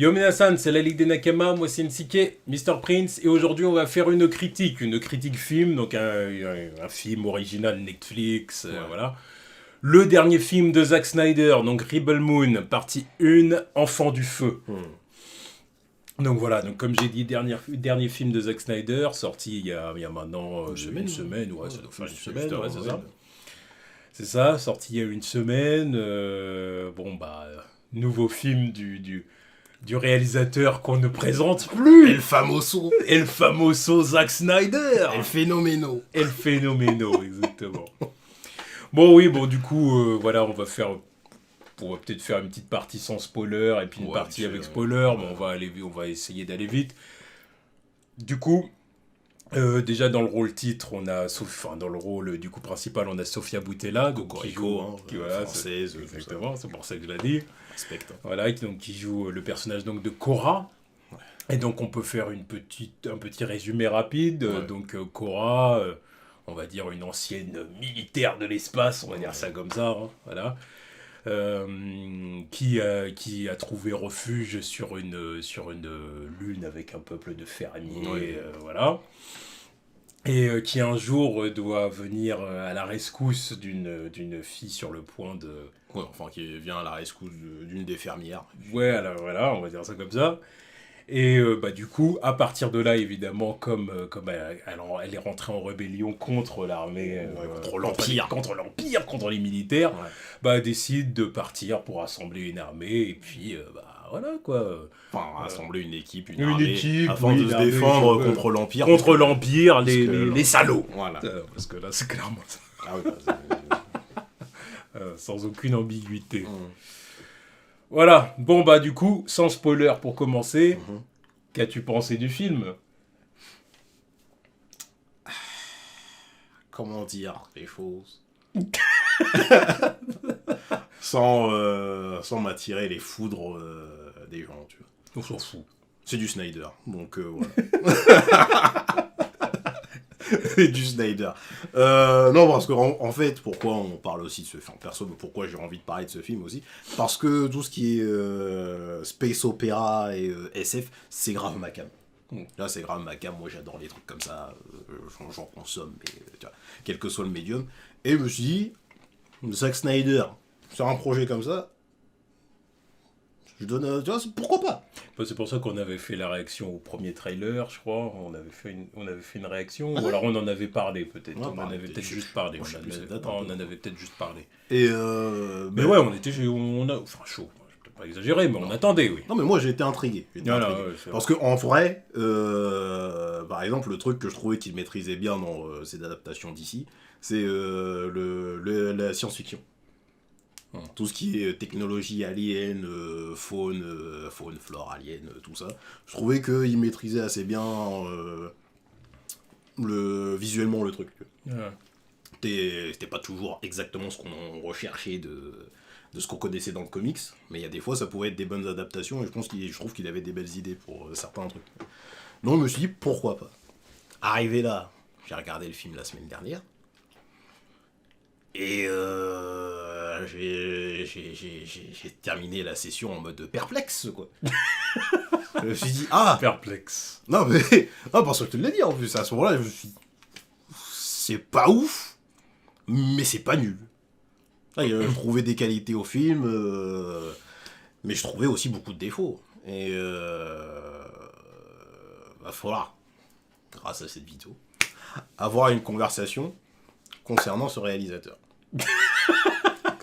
Yo Minasan, c'est la Ligue des Nakama, moi c'est Nsike, Mr. Prince, et aujourd'hui on va faire une critique film, donc un film original Netflix, voilà. Le dernier film de Zack Snyder, donc Rebel Moon, partie 1, Enfant du Feu. Donc voilà, donc comme j'ai dit, dernier film de Zack Snyder, sorti il y a maintenant une semaine, ouais, ça doit faire une semaine, ouais, c'est ça. C'est ça, sorti il y a une semaine, nouveau film du réalisateur qu'on ne présente plus. El famoso Zack Snyder. El Phénoméno, exactement. Du coup, voilà, on va peut-être faire une petite partie sans spoiler et puis une partie avec spoiler, mais on va essayer d'aller vite. Du coup, déjà dans le rôle titre, dans le rôle du coup principal, on a Sofia Boutella, donc française, exactement, c'est pour ça que je l'ai dit. Respecte. Voilà, qui joue le personnage donc de Korra. Ouais. Et donc on peut faire un petit résumé rapide. Ouais. Donc Korra, on va dire une ancienne militaire de l'espace, on va dire ça comme ça, hein, voilà. Qui a trouvé refuge sur une lune avec un peuple de fermiers, voilà. Et qui un jour doit venir à la rescousse d'une fille sur le point de... Ouais, enfin qui vient à la rescousse d'une des fermières. Ouais, alors, voilà, on va dire ça comme ça. Et du coup, à partir de là, évidemment, comme elle est rentrée en rébellion contre l'armée, contre l'Empire, contre les militaires, elle décide de partir pour assembler une armée, et puis, voilà, quoi. Enfin, assembler une équipe, une armée, afin de se défendre contre l'Empire. Contre l'Empire, les salauds. Voilà. Parce que là, c'est clairement ça. Ah oui, sans aucune ambiguïté. Voilà, du coup, sans spoiler pour commencer, qu'as-tu pensé du film ? Comment dire les choses sans m'attirer les foudres des gens, tu vois. On s'en fout. C'est du Snyder, donc voilà. C'est du Snyder. Non, parce que en fait, pourquoi on parle aussi de ce film, perso, pourquoi j'ai envie de parler de ce film aussi, parce que tout ce qui est space opéra et SF, c'est grave ma cam. Là, c'est grave ma cam. Moi, j'adore les trucs comme ça. J'en consomme, mais tu vois, quel que soit le médium. Et je me suis dit, Zack Snyder, sur un projet comme ça, je donne, tu vois, pourquoi pas. C'est pour ça qu'on avait fait la réaction au premier trailer, je crois. On avait fait une réaction, ou alors on en avait parlé peut-être. On en avait peut-être juste parlé. On en avait peut-être juste parlé. Et mais ouais, on était, enfin chaud. Je vais peut-être pas exagérer, mais on attendait, oui. Non, mais moi j'ai été intrigué. Parce que en vrai, par exemple, le truc que je trouvais qu'il maîtrisait bien dans ces adaptations d'ici, c'est la science-fiction. Tout ce qui est technologie alien, faune, flore alien, tout ça. Je trouvais qu'il maîtrisait assez bien visuellement le truc. C'était pas toujours exactement ce qu'on recherchait de ce qu'on connaissait dans le comics, mais il y a des fois ça pouvait être des bonnes adaptations et je trouve qu'il avait des belles idées pour certains trucs. Donc je me suis dit pourquoi pas. Arrivé là, j'ai regardé le film la semaine dernière. Et j'ai terminé la session en mode perplexe, quoi. Je me suis dit, perplexe. Non, parce que je te l'ai dit en plus, à ce moment-là, je me suis dit, c'est pas ouf, mais c'est pas nul. Je trouvais des qualités au film, mais je trouvais aussi beaucoup de défauts. Et va falloir, grâce à cette vidéo, avoir une conversation concernant ce réalisateur.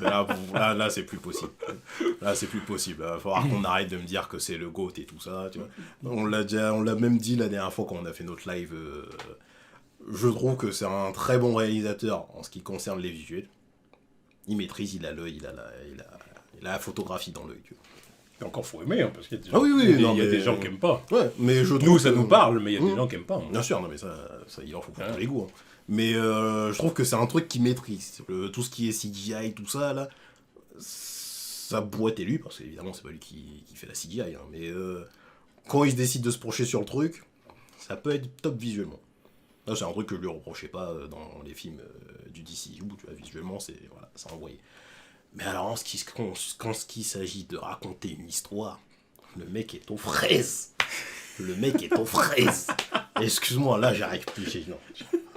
Là, c'est plus possible. Là, c'est plus possible. Il va falloir qu'on arrête de me dire que c'est le GOAT et tout ça. Tu vois. On l'a même dit la dernière fois quand on a fait notre live. Je trouve que c'est un très bon réalisateur en ce qui concerne les visuels. Il maîtrise, il a l'œil, il a la photographie dans l'œil. Tu vois. Et encore, faut aimer, hein, parce qu'il y a des gens, il y a des gens qui aiment pas. Ouais, mais nous, ça nous parle, mais il y a des gens qui aiment pas. Hein. Bien sûr, non, mais ça il en faut pour tous les goûts. Hein. Mais je trouve que c'est un truc qu'il maîtrise. Tout ce qui est CGI, tout ça, là, ça boîte lui, parce qu'évidemment, c'est pas lui qui fait la CGI. Hein, mais quand il se décide de se pencher sur le truc, ça peut être top visuellement. Là, c'est un truc que je lui reprochais pas dans les films du DCU, tu vois, visuellement, c'est envoyé. Mais alors, quand il s'agit de raconter une histoire, Le mec est aux fraises. Le mec est aux fraises. Excuse-moi, là, j'arrive plus.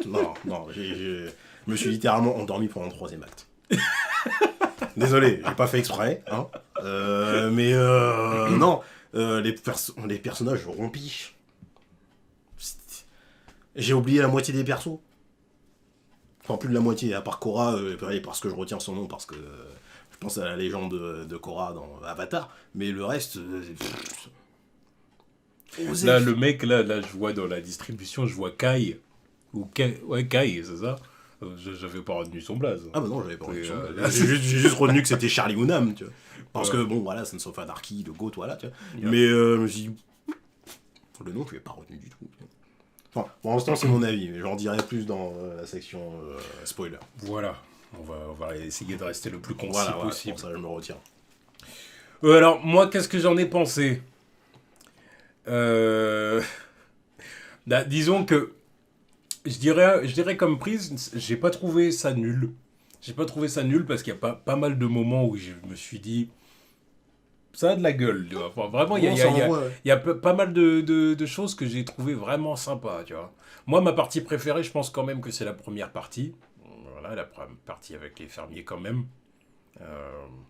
Non, je me suis littéralement endormi pendant le 3e acte. Désolé, j'ai pas fait exprès, hein. Non, les personnages rompiches. J'ai oublié la moitié des persos. Enfin, plus de la moitié, à part Korra, parce que je retiens son nom, parce que je pense à la légende de Korra dans Avatar, mais le reste... Là, le mec, là, je vois dans la distribution, je vois Kai. Ouais, Kai, c'est ça. J'avais pas retenu son blaze. Ah bah non, j'avais pas retenu son blaze. J'ai juste retenu que c'était Charlie Hunnam, tu vois. Parce que, bon, voilà, Sons of Anarchy, le GOAT, voilà, tu vois. Yeah. Mais je me suis dit... Le nom, je l'ai pas retenu du tout. Enfin, pour l'instant, c'est mon avis, mais j'en dirai plus dans la section spoiler. Voilà. On va essayer de rester le plus concis possible. Pour ça, je me retiens. Alors, moi, qu'est-ce que j'en ai pensé disons que je dirais comme prise, j'ai pas trouvé ça nul. J'ai pas trouvé ça nul parce qu'il y a pas mal de moments où je me suis dit ça a de la gueule, tu vois. Enfin, vraiment, il y a pas mal de choses que j'ai trouvé vraiment sympa, tu vois. Moi, ma partie préférée, je pense quand même que c'est la première partie. Voilà, la première partie avec les fermiers quand même.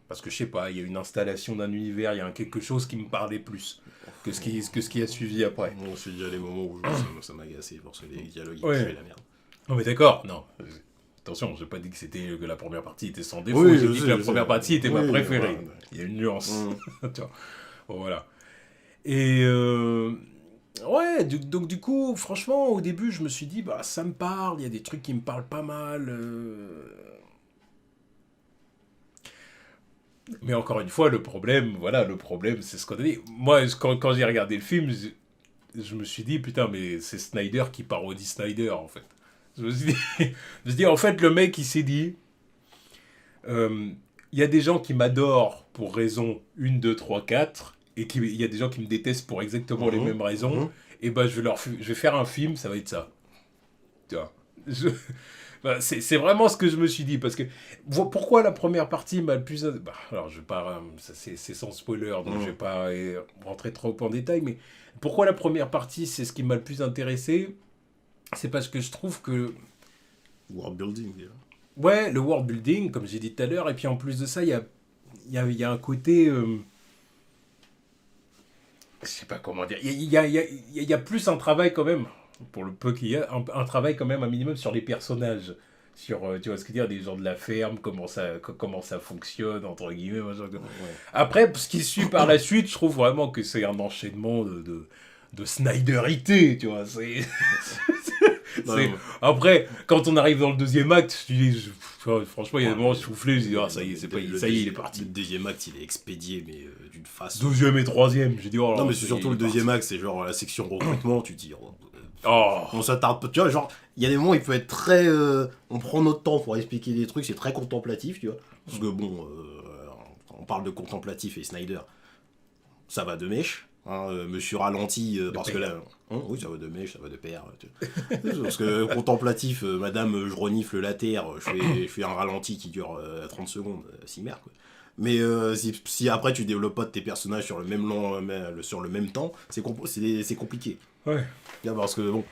Parce que je sais pas, il y a une installation d'un univers, il y a quelque chose qui me parlait plus que ce qui a suivi après. Bon, c'est déjà les moments où ça m'a agacé parce que les dialogues ils tuaient la merde. Non mais d'accord, non. Attention, j'ai pas dit que la première partie était sans défaut, j'ai dit que la première partie était ma préférée. Il y a une nuance. Tu vois. Bon, voilà. Et ouais, donc du coup, franchement, au début, je me suis dit, bah ça me parle, il y a des trucs qui me parlent pas mal. Mais encore une fois, le problème, c'est ce qu'on a dit. Moi, quand j'ai regardé le film, je me suis dit, putain, mais c'est Snyder qui parodie Snyder, en fait. Je me suis dit, en fait, le mec, il s'est dit, il y a des gens qui m'adorent pour raison 1, 2, 3, 4, et il y a des gens qui me détestent pour exactement les mêmes raisons, et ben je vais faire un film, ça va être ça. Tu vois. C'est vraiment ce que je me suis dit, parce que pourquoi la première partie m'a le plus... alors je vais pas... c'est sans spoiler, donc je vais pas rentrer trop en détail, mais pourquoi la première partie, c'est ce qui m'a le plus intéressé, c'est parce que je trouve que... World building, yeah. Ouais, le world building, comme j'ai dit tout à l'heure, et puis en plus de ça, il y a un côté... je sais pas comment dire, il y a plus un travail quand même, pour le peu qu'il y a, un travail quand même un minimum sur les personnages, sur, tu vois ce que je veux dire, des gens de la ferme, comment ça fonctionne, entre guillemets. Après, ce qui suit par la suite, je trouve vraiment que c'est un enchaînement de Snyderité, tu vois, Après, quand on arrive dans le deuxième acte, je dis, franchement, il y a des moments où je soufflais, je dis, ça y est, il est parti. Le deuxième acte, il est expédié, mais d'une façon... Deuxième et troisième, j'ai dit, oh là. Non, mais c'est surtout le deuxième acte, c'est genre la section recrutement, tu dis... On s'attarde, tu vois, genre, il y a des moments où il peut être très... on prend notre temps pour expliquer des trucs, c'est très contemplatif, tu vois. Parce que bon, on parle de contemplatif et Snyder, ça va de mèche. Monsieur ralenti, parce que là... oui, ça va de mèche, ça va de pair. Parce que contemplatif, madame, je renifle la terre, je fais un ralenti qui dure 30 secondes, si merde, quoi. Mais si après tu développes pas tes personnages sur le même temps, c'est compliqué. Ouais. Parce que bon,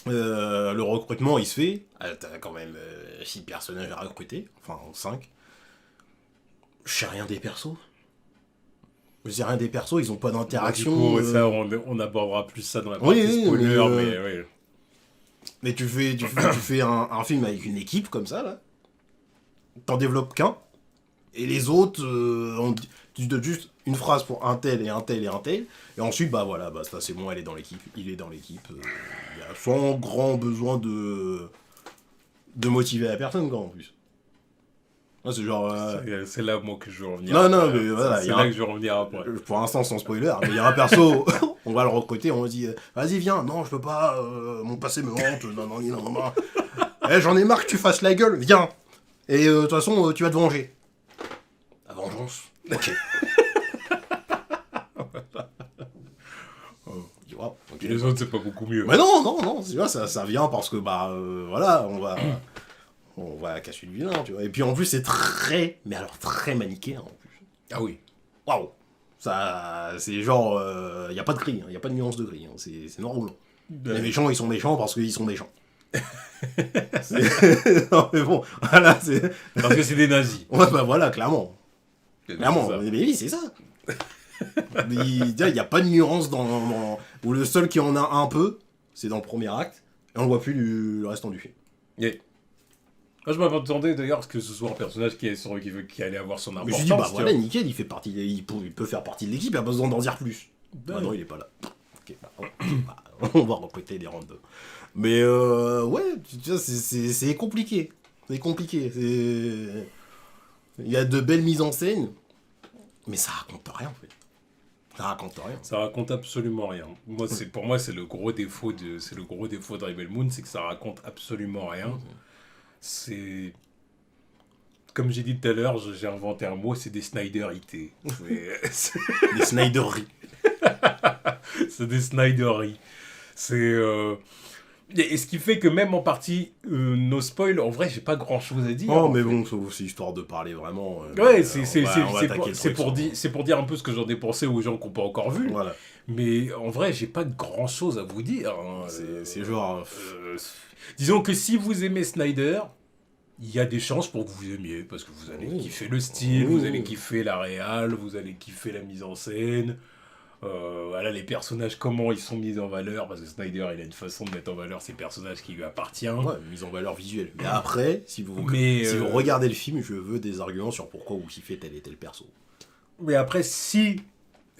le recrutement il se fait, t'as quand même 6 personnages à recruter, enfin 5. Je sais rien des persos. Ils ont pas d'interaction. Du coup, ça, on abordera plus ça dans la partie spoiler, mais oui. Mais tu fais un film avec une équipe comme ça, là. T'en développes qu'un. Et les autres, tu donnes juste une phrase pour un tel et un tel et un tel. Et ensuite, bah voilà, ça c'est bon, il est dans l'équipe. Il y a sans grand besoin de motiver la personne, quoi, en plus. C'est genre... C'est là, moi, que je veux revenir. Non, mais voilà. C'est là que je veux revenir après. Pour l'instant, sans spoiler, mais il y a un perso, on va le recruter, on lui dit vas-y, viens, non, je peux pas, mon passé me hante, non. J'en ai marre que tu fasses la gueule, viens. Et de toute façon, tu vas te venger. La vengeance. Ok. Okay. Les autres, c'est pas beaucoup mieux. Mais non, tu vois, ça vient parce que, voilà, on va casser le vilain, tu vois. Et puis en plus, c'est très manichéen, en plus. Ah oui. Waouh. Ça, c'est genre, y a pas de gris, y a pas de nuance de gris, hein. C'est noir ou blanc. Les méchants, ils sont méchants parce qu'ils sont méchants. Non mais bon, voilà, c'est... Parce que c'est des nazis. Ouais, bah voilà, clairement. Clairement, C'est ça. mais oui, c'est ça. Il n'y a pas de nuance où le seul qui en a un peu, c'est dans le premier acte, et on ne voit plus le restant du film. Yeah. Moi, je m'attendais d'ailleurs que ce soit un personnage qui allait avoir son Mais importance. je dis, bah tu voilà, vois. nickel, il peut faire partie de l'équipe, il a pas besoin d'en dire plus. Ben Bah non, oui. il est pas là. Ok, bah, on va recruter des randoms. Mais ouais, tu vois, c'est compliqué. C'est compliqué. Il y a de belles mises en scène, mais ça raconte rien en fait. Ça raconte rien. Ça raconte absolument rien. Pour moi, c'est le gros défaut de Rebel Moon, c'est que ça raconte absolument rien. C'est, comme j'ai dit tout à l'heure, j'ai inventé un mot, c'est des Snyder-ités. Des Snyderies. C'est des Snyderies. Et ce qui fait que même en partie, nos spoils, en vrai, j'ai pas grand chose à dire. Oh, en mais fait. bon, c'est histoire de parler vraiment. Ouais, c'est pour dire ce que j'en ai pensé aux gens qui n'ont pas encore vu. Voilà. Mais en vrai, j'ai pas grand chose à vous dire. Hein. C'est genre. Disons que si vous aimez Snyder, il y a des chances pour que vous aimiez, parce que vous allez Oui. kiffer le style, Oui. vous allez kiffer la réal, vous allez kiffer la mise en scène. Voilà, les personnages, comment ils sont mis en valeur, parce que Snyder, il a une façon de mettre en valeur ces personnages qui lui appartiennent. Ouais, mise en valeur visuelle. Mais après, si vous Mais, regardez le film, je veux des arguments sur pourquoi vous kiffez tel et tel perso. Mais après, si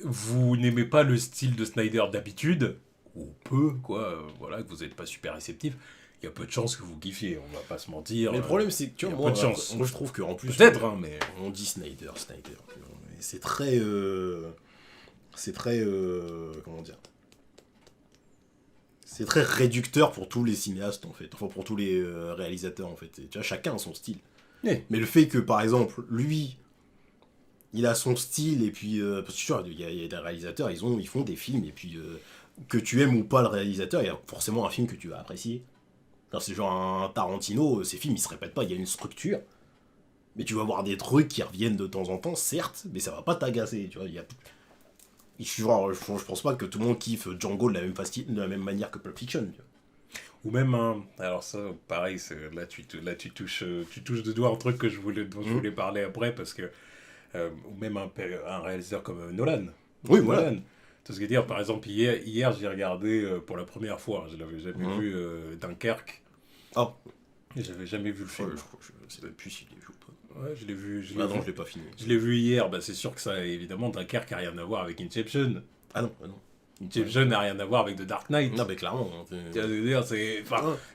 vous n'aimez pas le style de Snyder d'habitude, ou peu, quoi, voilà, que vous n'êtes pas super réceptif, il y a peu de chances que vous kiffiez, on va pas se mentir. Mais le problème, c'est que tu y vois, a peu de chance. moi je trouve qu'en plus. Peut-être, hein, mais. On dit Snyder. C'est très. C'est très. Comment dire. C'est très réducteur pour tous les cinéastes en fait. Enfin, pour tous les réalisateurs en fait. Et, tu vois, chacun a son style. Oui. Mais le fait que par exemple, lui. Il a son style, et puis. Parce que tu vois, il y a des réalisateurs, ils font des films, et puis. Que tu aimes ou pas le réalisateur, il y a forcément un film que tu vas apprécier. Quand c'est genre un Tarantino, ces films ils se répètent pas, il y a une structure. Mais tu vas voir des trucs qui reviennent de temps en temps, certes, mais ça va pas t'agacer, tu vois. Je pense pas que tout le monde kiffe Django de la même manière que Pulp Fiction. Tu vois. Ou même alors ça, pareil, là tu touches de doigt un truc dont je voulais parler après, parce que ou même un réalisateur comme Nolan. Oui, Nolan. voilà. Tu sais ce que dire, par exemple, hier j'ai regardé pour la première fois, je l'avais jamais vu Dunkerque. Oh. J'avais jamais vu le film. Ouais, je sais même plus s'il est vu ou pas. Ouais, je l'ai vu. Non, je l'ai pas fini. Je l'ai vu hier, bah, c'est sûr que ça, évidemment, Dunkerque n'a rien à voir avec Inception. Ah non. Inception n'a rien à voir avec The Dark Knight. Non, mais clairement. Tu vois ce que je veux dire,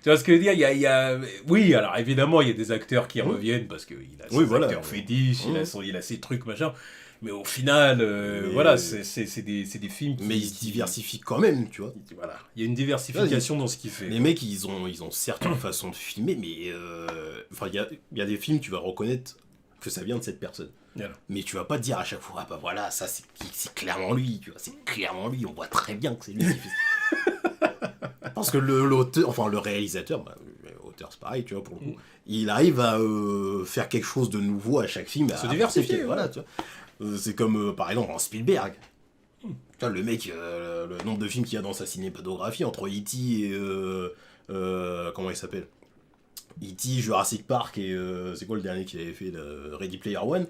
tu vois ce que je veux dire, il y a... Oui, alors évidemment, il y a des acteurs qui reviennent parce qu'il a ses acteurs fétiches, il a ses trucs, machin. Mais au final, voilà, c'est des films qui... Mais il se diversifie quand même, tu vois. Voilà, il y a une diversification dans ce qu'il fait. Les mecs, ils ont certes une façon de filmer, mais... Enfin, il y a des films, tu vas reconnaître que ça vient de cette personne. Voilà. Mais tu vas pas te dire à chaque fois, ah bah voilà, ça c'est clairement lui, tu vois, c'est clairement lui, on voit très bien que c'est lui qui fait ça. Parce que l'auteur, enfin le réalisateur, l'auteur c'est pareil, tu vois, pour le coup, il arrive à faire quelque chose de nouveau à chaque film. Se diversifier, voilà, tu vois. C'est comme, par exemple, un Spielberg. Tu vois, le mec, le nombre de films qu'il y a dans sa cinématographie, entre E.T. et... comment il s'appelle E.T., Jurassic Park et... c'est quoi le dernier qu'il avait fait, Ready Player One.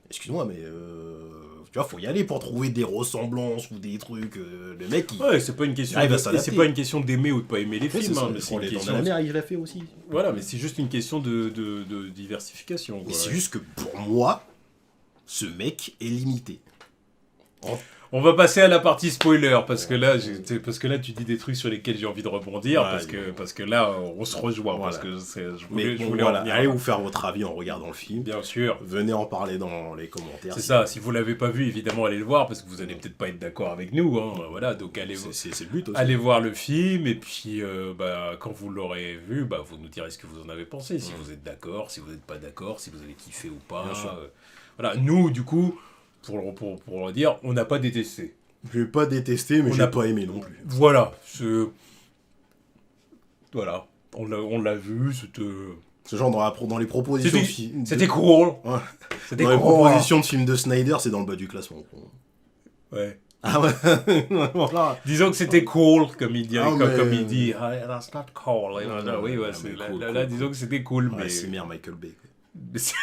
Excuse-moi, mais tu vois, faut y aller pour trouver des ressemblances ou des trucs. Le mec, ouais, c'est pas une question. C'est pas une question d'aimer ou de pas aimer les films. Hein, mais c'est une les question. Dents de la mer, il l'a fait aussi. Voilà, mais c'est juste une question de diversification. Mais c'est juste que pour moi, ce mec est limité. On va passer à la partie spoiler parce que là tu dis des trucs sur lesquels j'ai envie de rebondir parce que là on se rejoint parce que je voulais en venir. Allez vous faire votre avis en regardant le film. Bien sûr. Venez en parler dans les commentaires. C'est ça. Si vous l'avez pas vu, évidemment allez le voir parce que vous allez peut-être pas être d'accord avec nous. Hein, voilà, donc c'est le but aussi. Allez voir le film et puis quand vous l'aurez vu, vous nous direz ce que vous en avez pensé. Si vous êtes d'accord, si vous n'êtes pas d'accord, si vous avez kiffé ou pas. Voilà, nous du coup. Pour le dire, on n'a pas détesté. Je n'ai pas détesté, mais je n'ai pas aimé non plus. Voilà. Voilà. On l'a vu, c'était... Ce genre dans les propositions... C'était cool. Ouais. C'était dans les propositions de films de Snyder, c'est dans le bas du classement. Ouais. Ah ouais. Voilà. Disons que c'était cool, comme il dit. Ah, Comme mais- il dit. Ah, that's not cool. Ouais, Oui, ouais, c'est, mais là, cool, là, cool, là, cool. disons que c'était cool, Ouais, mais... c'est mère Michael Bay. Quoi. mais c'est-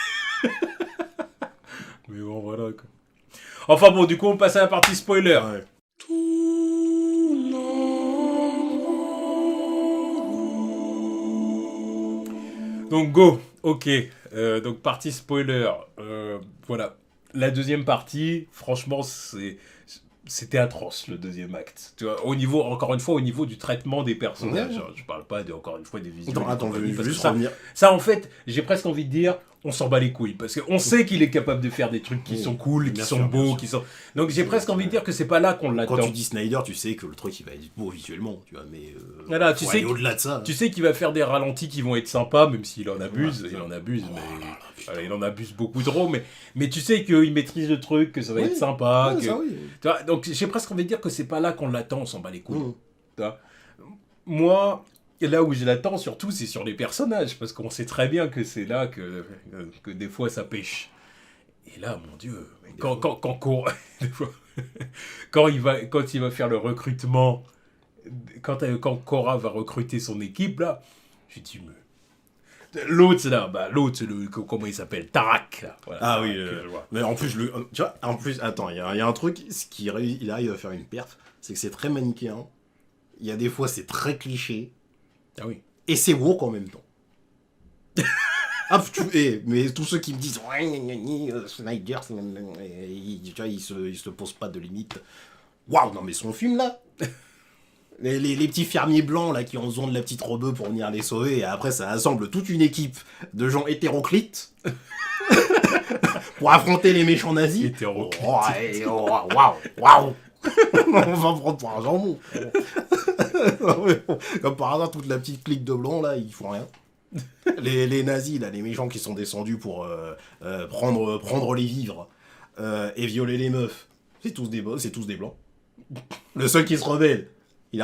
mais bon, voilà, quoi. Enfin bon, du coup, on passe à la partie spoiler. Ouais. Donc, go. Ok. Donc, partie spoiler. Voilà. La deuxième partie, franchement, c'était atroce, le deuxième acte. Tu vois, encore une fois, au niveau du traitement des personnages. Ouais. Hein, je parle pas, encore une fois, des visuels. Attends, je vais parce que juste ça, revenir. ça, en fait, j'ai presque envie de dire, on s'en bat les couilles. Parce qu'on sait qu'il est capable de faire des trucs qui Oui, sont cool, qui bien sont sûr, bien beaux, sûr. qui sont... Donc j'ai presque envie de dire que c'est pas là qu'on l'attend. Quand tu dis Snyder, tu sais que le truc il va être beau visuellement, tu vois, mais Voilà, faut tu sais aller que- au-delà de ça. Tu sais qu'il va faire des ralentis qui vont être sympas, même s'il en abuse, Ouais, il ça. en abuse, mais Oh là là, putain. voilà, il en abuse beaucoup trop, mais tu sais qu'il maîtrise le truc, que ça va Oui. être sympa, Ouais, que... ça, oui. Tu vois, donc j'ai presque envie de dire que c'est pas là qu'on l'attend, on s'en bat les couilles. Mm. Tu vois. Moi, là où je l'attends surtout, c'est sur les personnages, parce qu'on sait très bien que c'est là que des fois ça pêche. Et là, mon Dieu, quand des fois, quand il va faire le recrutement, quand Cora va recruter son équipe, là, je dis, l'autre, là, l'autre, comment il s'appelle, Tarak, là. Voilà, Ah Tarak, oui, je vois. mais en plus, tu vois, en plus, attends, il y a un truc, il arrive à faire une perf, c'est que c'est très manichéen. Il y a des fois, c'est très cliché, Ah oui. et c'est woke en même temps. Mais tous ceux qui me disent ouais, Snyder, tu vois, il se pose pas de limite. Waouh, non mais son film là, les petits fermiers blancs là qui ont besoin de la petite robe pour venir les sauver, et après ça assemble toute une équipe de gens hétéroclites pour affronter les méchants nazis. Hétéroclites. Waouh. On va prendre pour un jambon. Comme par hasard, toute la petite clique de blancs là, ils font rien. Les nazis, là, les méchants qui sont descendus pour prendre les vivres et violer les meufs, c'est tous des blancs. Le seul qui se rebelle, il est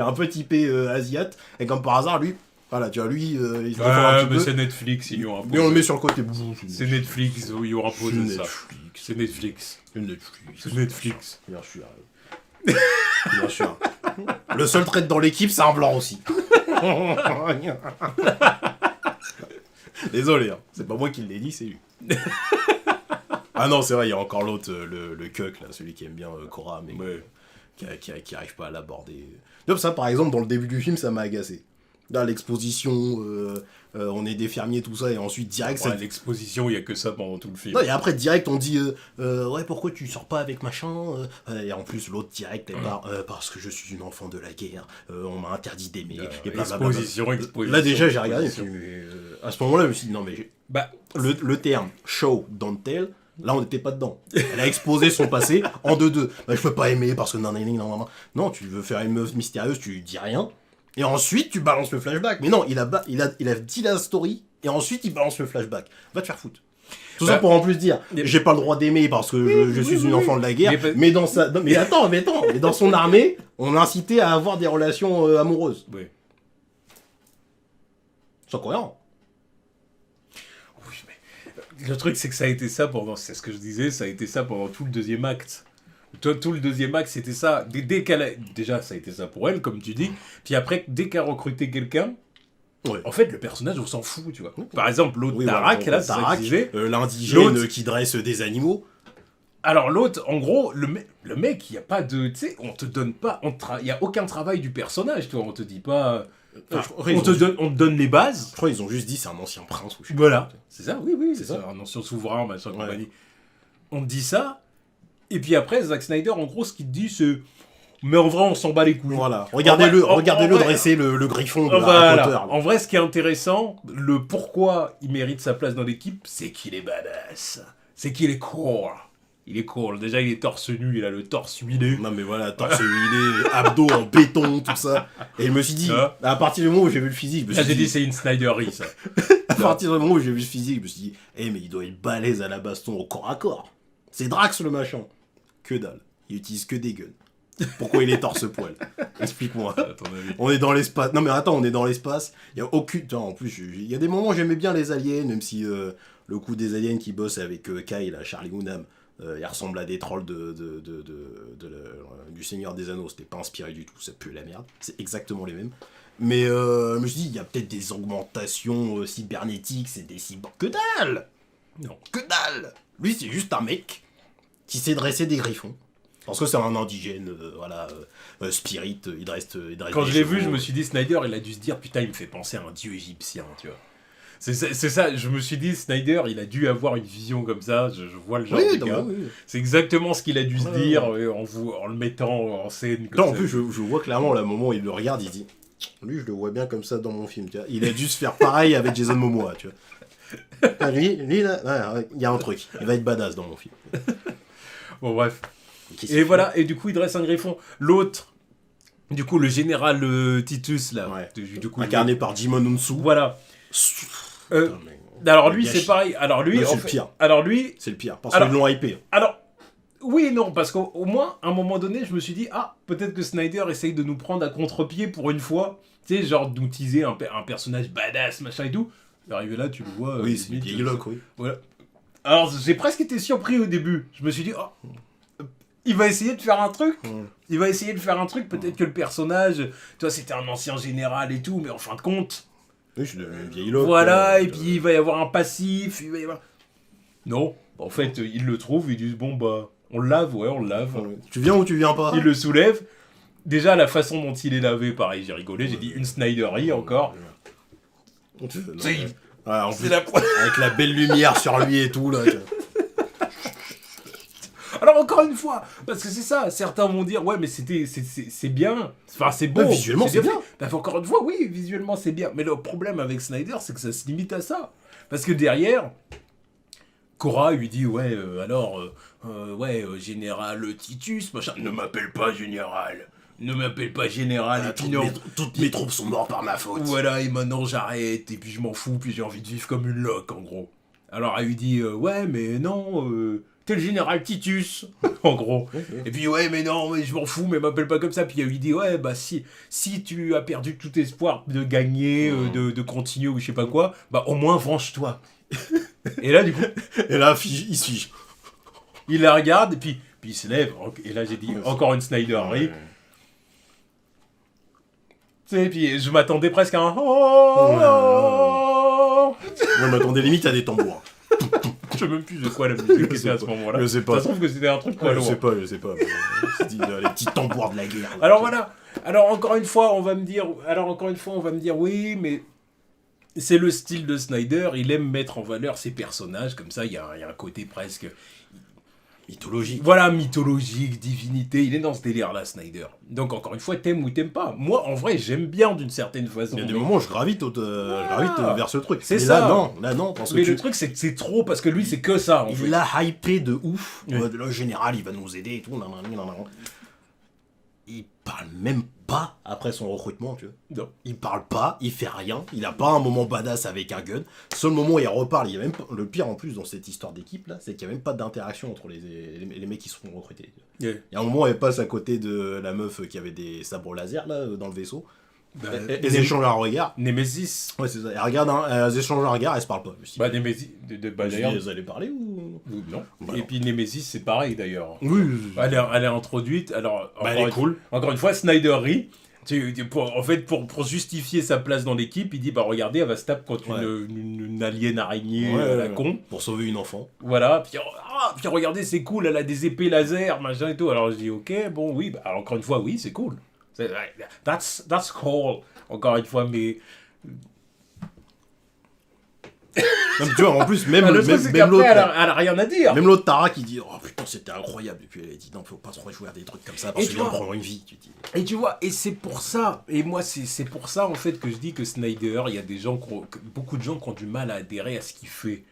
un peu typé asiate, et comme par hasard, lui, voilà, tu vois, lui, il se défend un Ouais, petit mais peu. c'est Netflix, ils lui ont Mais on le met imposé. sur le côté. C'est Netflix, ils lui ont imposé ça. C'est Netflix. Netflix. C'est Netflix. Bien sûr. Bien sûr. Le seul trait dans l'équipe, c'est un blanc aussi. Désolé, hein. C'est pas moi qui l'ai dit, c'est lui. Ah non, c'est vrai, il y a encore l'autre, le Cuck, là, celui qui aime bien Cora, mais Ouais. qui arrive pas à l'aborder. Donc ça, par exemple, dans le début du film, ça m'a agacé. Là, l'exposition, on est des fermiers, tout ça, et ensuite, direct, Ouais, ça... l'exposition, il n'y a que ça pendant tout le film. Non, et après, direct, on dit ouais, pourquoi tu sors pas avec machin Et en plus, l'autre, direct, elle part parce que je suis une enfant de la guerre, on m'a interdit d'aimer, et blablabla. Exposition. Là, déjà, j'ai regardé, à ce moment-là, je me suis dit, non, mais Bah, le terme show, don't tell, là, on n'était pas dedans. Elle a exposé son passé en 2-2. Bah, je peux pas aimer parce que non. Non, tu veux faire une meuf mystérieuse, tu dis rien. Et ensuite, tu balances le flashback. Mais non, il a dit la story, et ensuite, il balance le flashback. Va te faire foutre. Tout ça pour en plus dire, j'ai pas le droit d'aimer parce que je suis une enfant de la guerre, mais dans sa... Non, mais attends, mais dans son armée, on l'incitait à avoir des relations amoureuses. oui. C'est cohérent. Oui, mais le truc, c'est que ça a été ça pendant, c'est ce que je disais, ça a été ça pendant tout le deuxième acte. Tout le deuxième acte, c'était ça. Dès qu'elle déjà, ça a été ça pour elle, comme tu dis. Puis après, dès qu'elle a recruté quelqu'un, Ouais. en fait, le personnage, on s'en fout, tu vois. Par exemple, l'autre Oui, Tarak, voilà, là, c'est ça que je Tarak, disais. l'indigène L'autre- qui dresse des animaux. Alors l'autre, en gros, le mec, il n'y a pas de... Tu sais, on te donne pas... Il n'y a aucun travail du personnage, tu vois. On te dit pas... on te donne les bases. Je crois qu'ils ont juste dit c'est un ancien prince. Ou je sais pas. Voilà. C'est ça, oui, C'est c'est ça. ça. Un ancien souverain, machin, Ouais. compagnie. On te dit ça, et puis après, Zack Snyder, en gros, ce qu'il te dit, c'est... Mais en vrai, on s'en bat les couilles. Voilà. Regardez-le en vrai- dresser le griffon de Harry Voilà. Potter. En vrai, ce qui est intéressant, le pourquoi il mérite sa place dans l'équipe, c'est qu'il est badass. C'est qu'il est cool. Il est cool. Déjà, il est torse nu, il a le torse huilé. Non mais voilà, torse huilé, abdos en béton, tout ça. Et je me suis dit, Ah. à partir du moment où j'ai vu le physique, je me Là, suis j'ai dit, dit, c'est une Snyderie, ça. à partir du moment où j'ai vu le physique, je me suis dit, mais il doit être balèze à la baston au corps à corps. C'est Drax le machin. Que dalle. Il utilise que des guns. Pourquoi il est torse-poil? Explique-moi. À ton avis. On est dans l'espace. Non mais attends, on est dans l'espace. Il y a aucune. Tiens, en plus, il y a des moments où j'aimais bien les aliens, même si le coup des aliens qui bossent avec Kyle, là, Charlie Hunnam, Il ressemble à des trolls du Seigneur des Anneaux. C'était pas inspiré du tout, ça pue la merde. C'est exactement les mêmes. Mais je me suis dit, il y a peut-être des augmentations cybernétiques, c'est des cyborgs. Que dalle! Non. Que dalle! Lui, c'est juste un mec qui sait dresser des griffons. Parce que c'est un indigène, spirit, il dresse Quand des je l'ai vu, chevaux. je me suis dit, Snyder, il a dû se dire, putain, il me fait penser à un dieu égyptien, tu vois. C'est ça, je me suis dit, Snyder, il a dû avoir une vision comme ça, je vois le genre Oui, de non, gars. oui. C'est exactement ce qu'il a dû se Ouais, dire en le mettant en scène. Comme Non, en ça. plus, je vois clairement, là, au moment où il le regarde, il dit, lui, je le vois bien comme ça dans mon film, tu vois. Il a dû se faire pareil avec Jason Momoa, tu vois. Lui là, il y a un truc, il va être badass dans mon film. Bon, bref. Qu'est-ce Et qu'il voilà, et du coup, il dresse un griffon. L'autre, du coup, le général Titus, là. Ouais. Du coup, Incarné par Jimon Unsu. Voilà. Putain, mais- Alors le lui, gâchis. c'est pareil. Alors lui, Non, c'est en le fait- pire. Alors lui, C'est le pire, parce Alors- qu'ils l'ont hypé. alors oui et non, parce qu'au moins, à un moment donné, je me suis dit, ah, peut-être que Snyder essaye de nous prendre à contre-pied pour une fois. Tu sais, genre de nous teaser un personnage badass, machin et tout. Arrivé là, tu le vois. Oui, c'est limite, vieille loc, oui. Voilà. Alors j'ai presque été surpris au début. Je me suis dit, oh, il va essayer de faire un truc. Il va essayer de faire un truc. Peut-être que le personnage, toi, c'était un ancien général et tout, mais en fin de compte, Oui, je suis devenu une vieille loc. voilà. Et puis il va y avoir un passif. Il va y avoir... Non, en fait, ils le trouvent. Ils disent, bon bah, on le lave, ouais, on le lave. Tu viens ou tu viens pas? Il le soulève. Déjà, la façon dont il est lavé, pareil, j'ai rigolé. J'ai dit une Snyderie encore. Non, C'est- ouais. Ouais, en C'est plus, la... avec la belle lumière sur lui et tout, là. Alors encore une fois, parce que c'est ça, certains vont dire ouais mais c'est bien, enfin c'est beau, Ouais, visuellement, c'est bien. fait. Bah, encore une fois oui, visuellement c'est bien, mais le problème avec Snyder c'est que ça se limite à ça, parce que derrière, Cora lui dit ouais général Titus machin, ne m'appelle pas général, ne m'appelle pas général, et puis non. Toutes mes troupes sont mortes par ma faute. Voilà, et maintenant j'arrête, et puis je m'en fous, puis j'ai envie de vivre comme une loque, en gros. Alors elle lui dit, ouais, mais non, t'es le général Titus, en gros. Et puis, ouais, mais non, mais je m'en fous, mais m'appelle pas comme ça. Puis elle lui dit, ouais, bah si tu as perdu tout espoir de gagner, de continuer ou je sais pas quoi, bah au moins venge-toi. Et là, du coup, Et là, il se fige. il la regarde, et puis il se lève, et là j'ai dit, encore une Snyderie. Tu sais, puis je m'attendais presque à un... Je m'attendais limite à des tambours. Je sais même plus de quoi la musique était à ce moment-là. Je sais pas. Ça se trouve que c'était un truc quoi Je lourd. sais pas. Je me suis dit, les petits tambours de la guerre. Là. Alors voilà. Alors encore une fois, on va me dire oui, mais c'est le style de Snyder. Il aime mettre en valeur ses personnages comme ça. Il y a un côté presque, Mythologique. voilà, mythologique, divinité. Il est dans ce délire-là, Snyder. Donc encore une fois, t'aimes ou t'aimes pas. Moi, en vrai, j'aime bien d'une certaine façon. Il y a des mais- moments où je gravite, vers ce truc. C'est Mais ça. Là non, parce que Mais le truc, c'est que c'est trop parce que lui, c'est que ça. En fait. il l'a hypé de ouf. Oui. Le général, il va nous aider et tout. Il parle même pas après son recrutement, tu vois. Non. Il parle pas, il fait rien, il a pas un moment badass avec un gun. Seul moment où il reparle, il y a même pas... Le pire en plus dans cette histoire d'équipe là, c'est qu'il y a même pas d'interaction entre les mecs qui se font recruter. Yeah. Il y a un moment où elle passe à côté de la meuf qui avait des sabres laser là dans le vaisseau. Bah, Elles échangent un regard. Nemesis. Ouais, c'est ça. Elles échangent un regard, elles se parlent pas. Je me suis dit, Bah, Nemesis. Bah, d'ailleurs. elles allaient parler ou Non. Bah, Et non. puis Nemesis, c'est pareil d'ailleurs. Oui. Elle est introduite. Alors, Bah, elle est cool. Encore une fois, Snyder rit. Pour justifier sa place dans l'équipe, il dit bah regardez, elle va se taper contre une alien araignée à la con. Pour sauver une enfant. Voilà. Puis regardez, c'est cool, elle a des épées laser, machin et tout. Alors je dis ok, bon oui. Bah, alors, encore une fois, oui, c'est cool. That's cool. Encore une fois, mais Non, mais tu vois, en plus, même, le truc, c'est même qu'après, l'autre. elle a rien à dire. Même l'autre Tara qui dit oh putain c'était incroyable et puis elle a dit non faut pas trop jouer à des trucs comme ça parce Et que tu vient de vois- prendre une vie tu dis. Et tu vois, et c'est pour ça, et moi c'est pour ça en fait que je dis que Snyder, il y a des gens, beaucoup de gens qui ont du mal à adhérer à ce qu'il fait.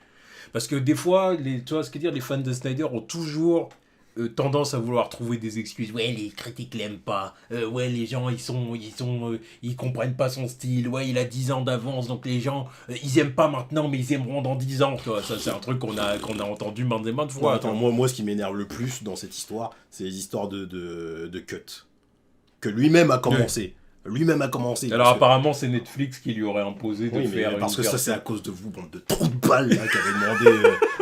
Parce que des fois, tu vois ce que dire, les fans de Snyder ont toujours tendance à vouloir trouver des excuses. Ouais, les critiques l'aiment pas. Ouais, les gens ils comprennent pas son style. Ouais, il a 10 ans d'avance, donc les gens ils aiment pas maintenant, mais ils aimeront dans 10 ans. Tu vois, ça c'est un truc qu'on a entendu maintes et maintes fois. Ouais, attends, moi ce qui m'énerve le plus dans cette histoire c'est les histoires de cut que lui-même a commencé. Lui-même a commencé. Alors apparemment, c'est Netflix qui lui aurait imposé de faire parce que ça, c'est version. à cause de vous, bande de trous de balles, là, qui avez demandé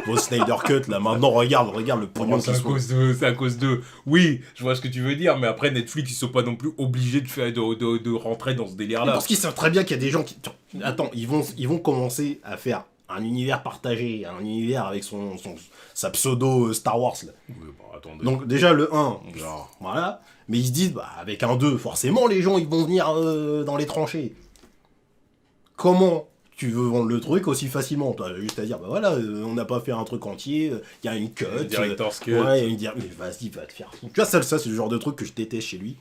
vos Snyder Cut, là. Maintenant, regarde le pognon C'est qu'ils à sont. c'est à cause de. Oui, je vois ce que tu veux dire, mais après Netflix, ils sont pas non plus obligés de rentrer dans ce délire-là. Parce qu'ils savent très bien qu'il y a des gens qui... Attends, ils vont commencer à faire un univers partagé, un univers avec sa pseudo Star Wars, là. Oui, bon, attendez. Donc déjà le 1, Genre. voilà. Mais ils se disent, bah, avec un 2, forcément les gens ils vont venir dans les tranchées. Comment tu veux vendre le truc aussi facilement? Toi, juste à dire, bah voilà, on n'a pas fait un truc entier, il y a une cut. Director's cut. Ouais, il y a une mais vas-y, va te faire foutre. Tu vois, ça c'est le genre de truc que je déteste chez lui.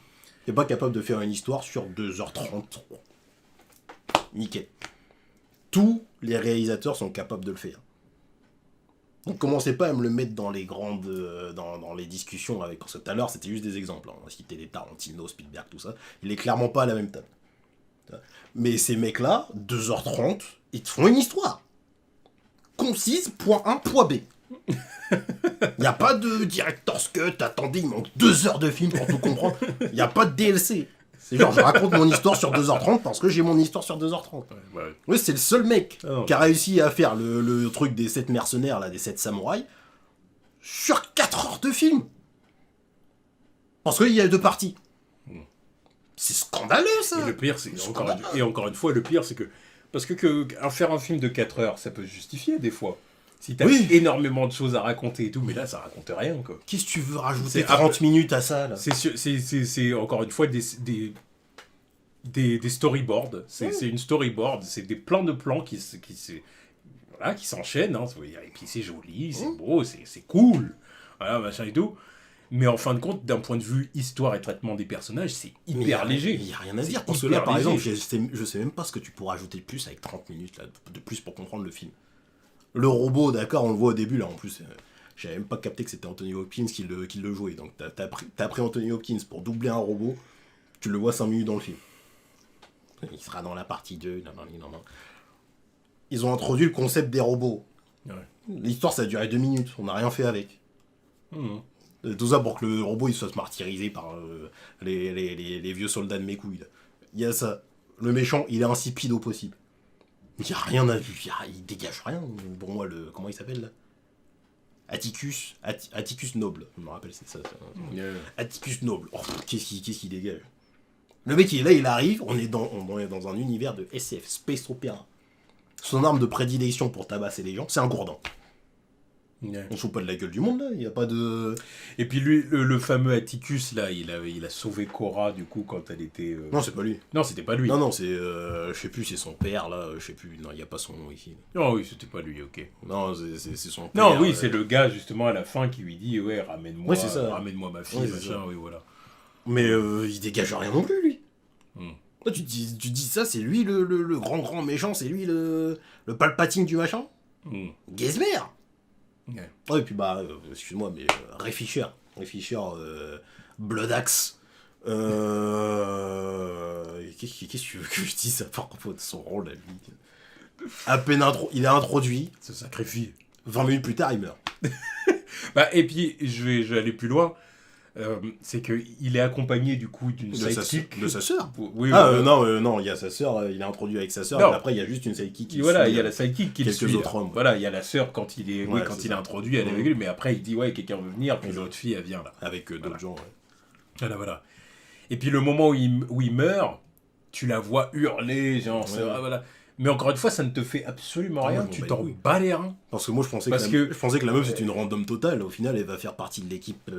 Il n'est pas capable de faire une histoire sur 2h30. Nickel. Tous les réalisateurs sont capables de le faire. Donc commencez pas à me le mettre dans les grandes dans les discussions avec, parce que tout à l'heure c'était juste des exemples, hein. On a cité les Tarantino, Spielberg, tout ça, il est clairement pas à la même table. Mais ces mecs là, 2h30, ils te font une histoire concise, point A, point B. Il n'y a pas de director's cut, attendez, il manque 2 heures de film pour tout comprendre. Il n'y a pas de DLC. C'est genre, je raconte mon histoire sur 2h30 parce que j'ai mon histoire sur 2h30. Ouais. Oui, c'est le seul mec Ah, qui a réussi à faire le truc des 7 mercenaires, là, des 7 samouraïs, sur 4 heures de film. Parce qu'il y a 2 parties. C'est scandaleux, ça. Et le pire, c'est encore une fois, le pire, c'est que parce que faire un film de 4 heures, ça peut se justifier des fois. Si t'as énormément de choses à raconter et tout, mais là, ça raconte rien, quoi. Qu'est-ce que tu veux rajouter 30 minutes à ça, là? C'est encore une fois des storyboards. C'est une storyboard. C'est des plans de plans qui s'enchaînent. Hein. Et puis c'est joli, c'est beau, c'est cool. Voilà, machin et tout. Mais en fin de compte, d'un point de vue histoire et traitement des personnages, c'est hyper léger. Il n'y a rien à dire. Parce que là, par exemple, je sais même pas ce que tu pourras ajouter de plus avec 30 minutes là, de plus pour comprendre le film. Le robot, d'accord, on le voit au début, là, en plus, j'avais même pas capté que c'était Anthony Hopkins qui le jouait. Donc t'as pris Anthony Hopkins pour doubler un robot, tu le vois 5 minutes dans le film. Il sera dans la partie 2, non. Ils ont introduit le concept des robots. Ouais. L'histoire, ça a duré 2 minutes, on n'a rien fait avec. Tout ça pour que le robot il soit martyrisé par les vieux soldats de mes couilles. Il y a ça. Le méchant, il est insipide au possible. Il n'y a rien à vue, il dégage rien. Pour moi, comment il s'appelle là? Atticus Noble, je me rappelle, c'est ça. Atticus Noble. Oh, qu'est-ce qu'il dégage? Le mec, il est là, il arrive, on est dans un univers de SF, Space Opera. Son arme de prédilection pour tabasser les gens, c'est un gourdin. Yeah. On se fout pas de la gueule du monde, là, il n'y a pas de... Et puis lui, le fameux Atticus, là, il a sauvé Cora, du coup, quand elle était... Non, c'est pas lui. Non, c'était pas lui. Non, c'est... je sais plus, c'est son père, là, je sais plus. Non, il n'y a pas son nom ici. Non, oui, c'était pas lui, ok. Non, c'est son père. Non, oui, c'est le gars, justement, à la fin, qui lui dit, ouais, ramène-moi ma fille, machin, oui, voilà. Mais il dégage rien non plus, lui. Toi, tu dis ça, c'est lui le grand méchant, c'est lui le Palpatine du machin. Gizmer. Ouais. Oh, et puis excuse-moi, mais Ray Fisher, Blood Axe. Qu'est-ce que tu veux que je dise à propos de son rôle à lui? À peine il est introduit. Se sacrifie. 20 minutes plus tard, il meurt. Et puis, je vais aller plus loin. C'est qu'il est accompagné du coup d'une sidekick. De sa sœur. Oui, non, il y a sa sœur, il est introduit avec sa sœur, et après il y a juste une sidekick qui voilà, il y a la sidekick qui le suit. Autres hommes. Voilà, il y a la sœur quand il est, il est introduit, elle est avec lui, mais après il dit ouais, quelqu'un veut venir, puis l'autre fille elle vient là. Avec d'autres gens, ouais. Voilà. Et puis le moment où il meurt, tu la vois hurler, genre, voilà. Mais encore une fois, ça ne te fait absolument rien, tu t'en bats les reins. Parce que moi je pensais que la meuf c'était une random totale, au final elle va faire partie de l'équipe...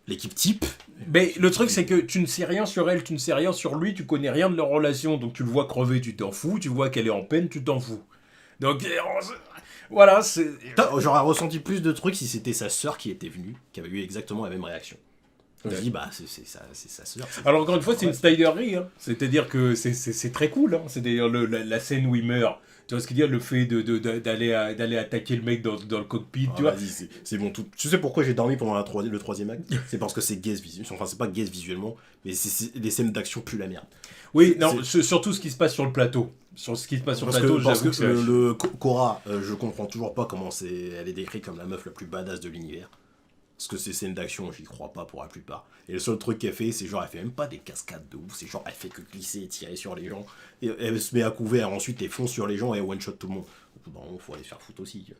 L'équipe type. Mais le truc, c'est que tu ne sais rien sur elle, tu ne sais rien sur lui, tu connais rien de leur relation, donc tu le vois crever, tu t'en fous, tu vois qu'elle est en peine, tu t'en fous. Donc, voilà, c'est... J'aurais ressenti plus de trucs si c'était sa sœur qui était venue, qui avait eu exactement la même réaction. Je me dis, c'est sa sœur. Alors, encore une fois, c'est une Snyderie, hein. C'est-à-dire que c'est très cool, hein. C'est-à-dire la scène où il meurt. Tu vois ce qu'il y a, le fait d'aller attaquer le mec dans le cockpit, tu vois. Vas-y, c'est bon. Tu sais pourquoi j'ai dormi pendant le troisième acte? C'est parce que c'est gaze visuellement. Enfin, c'est pas gaze visuellement, mais les scènes d'action puent la merde. Oui, non, surtout ce qui se passe sur le plateau. Sur ce qui se passe sur le plateau, parce que le Cora, je comprends toujours pas comment elle est décrite comme la meuf la plus badass de l'univers. Parce que ces scènes d'action, j'y crois pas pour la plupart. Et le seul truc qu'elle fait, c'est genre, elle fait même pas des cascades de ouf, c'est genre, elle fait que glisser et tirer sur les gens. Et elle se met à couvert, ensuite elle fonce sur les gens et elle one-shot tout le monde. Bon, faut aller se faire foutre aussi.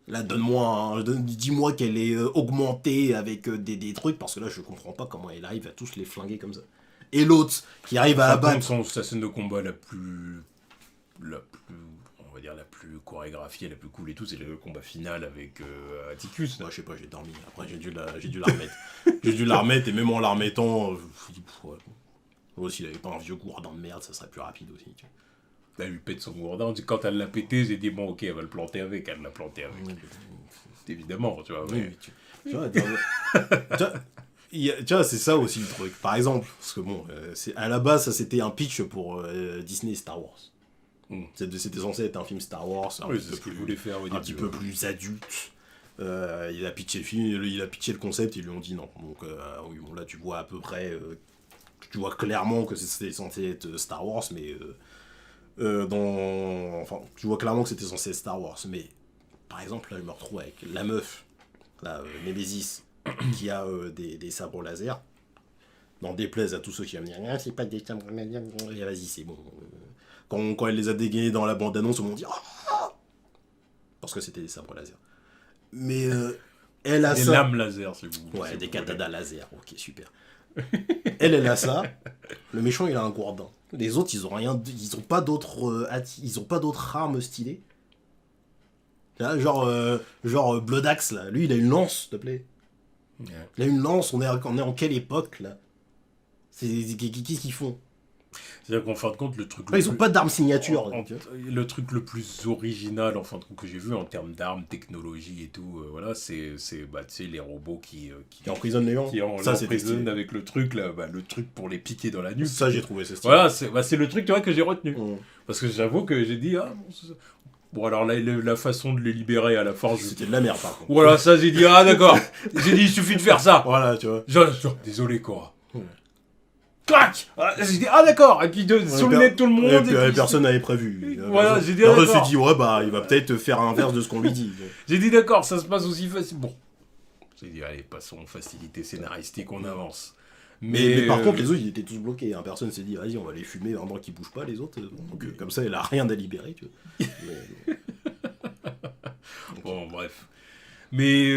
Là, dis-moi qu'elle est augmentée avec des trucs, parce que là, je comprends pas comment elle arrive à tous les flinguer comme ça. Et l'autre, qui arrive à abattre... Sa scène de combat la plus, on va dire, la plus chorégraphiée, la plus cool et tout, c'est le combat final avec Atticus. Moi, je sais pas, j'ai dormi. Après, j'ai dû la remettre. J'ai dû la remettre, et même en la remettant, je me suis dit, ouais. Moi, s'il avait pas un vieux gourdin de merde, ça serait plus rapide aussi. Tu vois. Elle lui pète son gourdin. Quand elle l'a pété, j'ai dit, bon, ok, elle va le planter avec. Elle l'a planté avec. Oui. Évidemment, tu vois. Oui, tu vois, tu vois, c'est ça aussi le truc. Par exemple, parce que bon, à la base, ça c'était un pitch pour Disney et Star Wars. C'était censé être un film Star Wars, un petit peu plus adulte. Il a pitché le film, il a pitché le concept, ils lui ont dit non. Donc oui, bon, là tu vois à peu près, tu vois clairement que c'était censé être Star Wars, mais enfin, tu vois clairement que c'était censé être Star Wars. Mais par exemple, là je me retrouve avec la meuf, la Nemesis, qui a des sabres laser. N'en déplaise à tous ceux qui vont me dire ah, c'est pas des sabres laser, et vas-y, c'est bon. Quand elle les a dégainés dans la bande-annonce, on m'a dit oh parce que c'était des sabres laser. Mais elle a des ça. Des lames laser, c'est vous. Ouais, des katanas laser, ok, super. elle a ça. Le méchant, il a un gourdin. Les autres, ils ont rien, ils ont pas d'autres armes stylées. Là, genre Bloodaxe, là. Lui, il a une lance, s'il te plaît. Ouais. Il a une lance, on est en quelle époque, là? Qu'est-ce qu'ils font? C'est-à-dire qu'en fin de compte, le truc... ils ont pas d'armes signature. Le truc le plus original, en fin de compte, que j'ai vu en termes d'armes, technologie et tout, voilà, c'est bah, tu sais, les robots qui emprisonnent les gens. Qui emprisonnent avec le truc, là, bah, le truc pour les piquer dans la nuque. Ça, j'ai trouvé, c'est stylé. Voilà, c'est le truc, tu vois, que j'ai retenu. Parce que j'avoue que j'ai dit, ah, bon, alors là, la façon de les libérer à la force... C'était de la merde, par contre. Voilà, ça, j'ai dit, ah, d'accord. J'ai dit, il suffit de faire ça. Voilà, tu vois. Désolé, Cora. Clac! J'ai dit, ah d'accord! Et puis sur le nez de tout le monde. Et puis personne n'avait prévu. Voilà, j'ai dit, d'accord. Je me suis dit, ouais, bah, il va peut-être faire l'inverse de ce qu'on lui dit. J'ai dit, d'accord, ça se passe aussi facile. Bon. J'ai dit, allez, passons, facilité scénaristique, on avance. Mais par contre, les autres, ils étaient tous bloqués. Hein. Personne s'est dit, vas-y, on va les fumer pendant qu'ils bougent pas, les autres. Donc, comme ça, elle a rien à libérer, tu vois. Bon, bref. Mais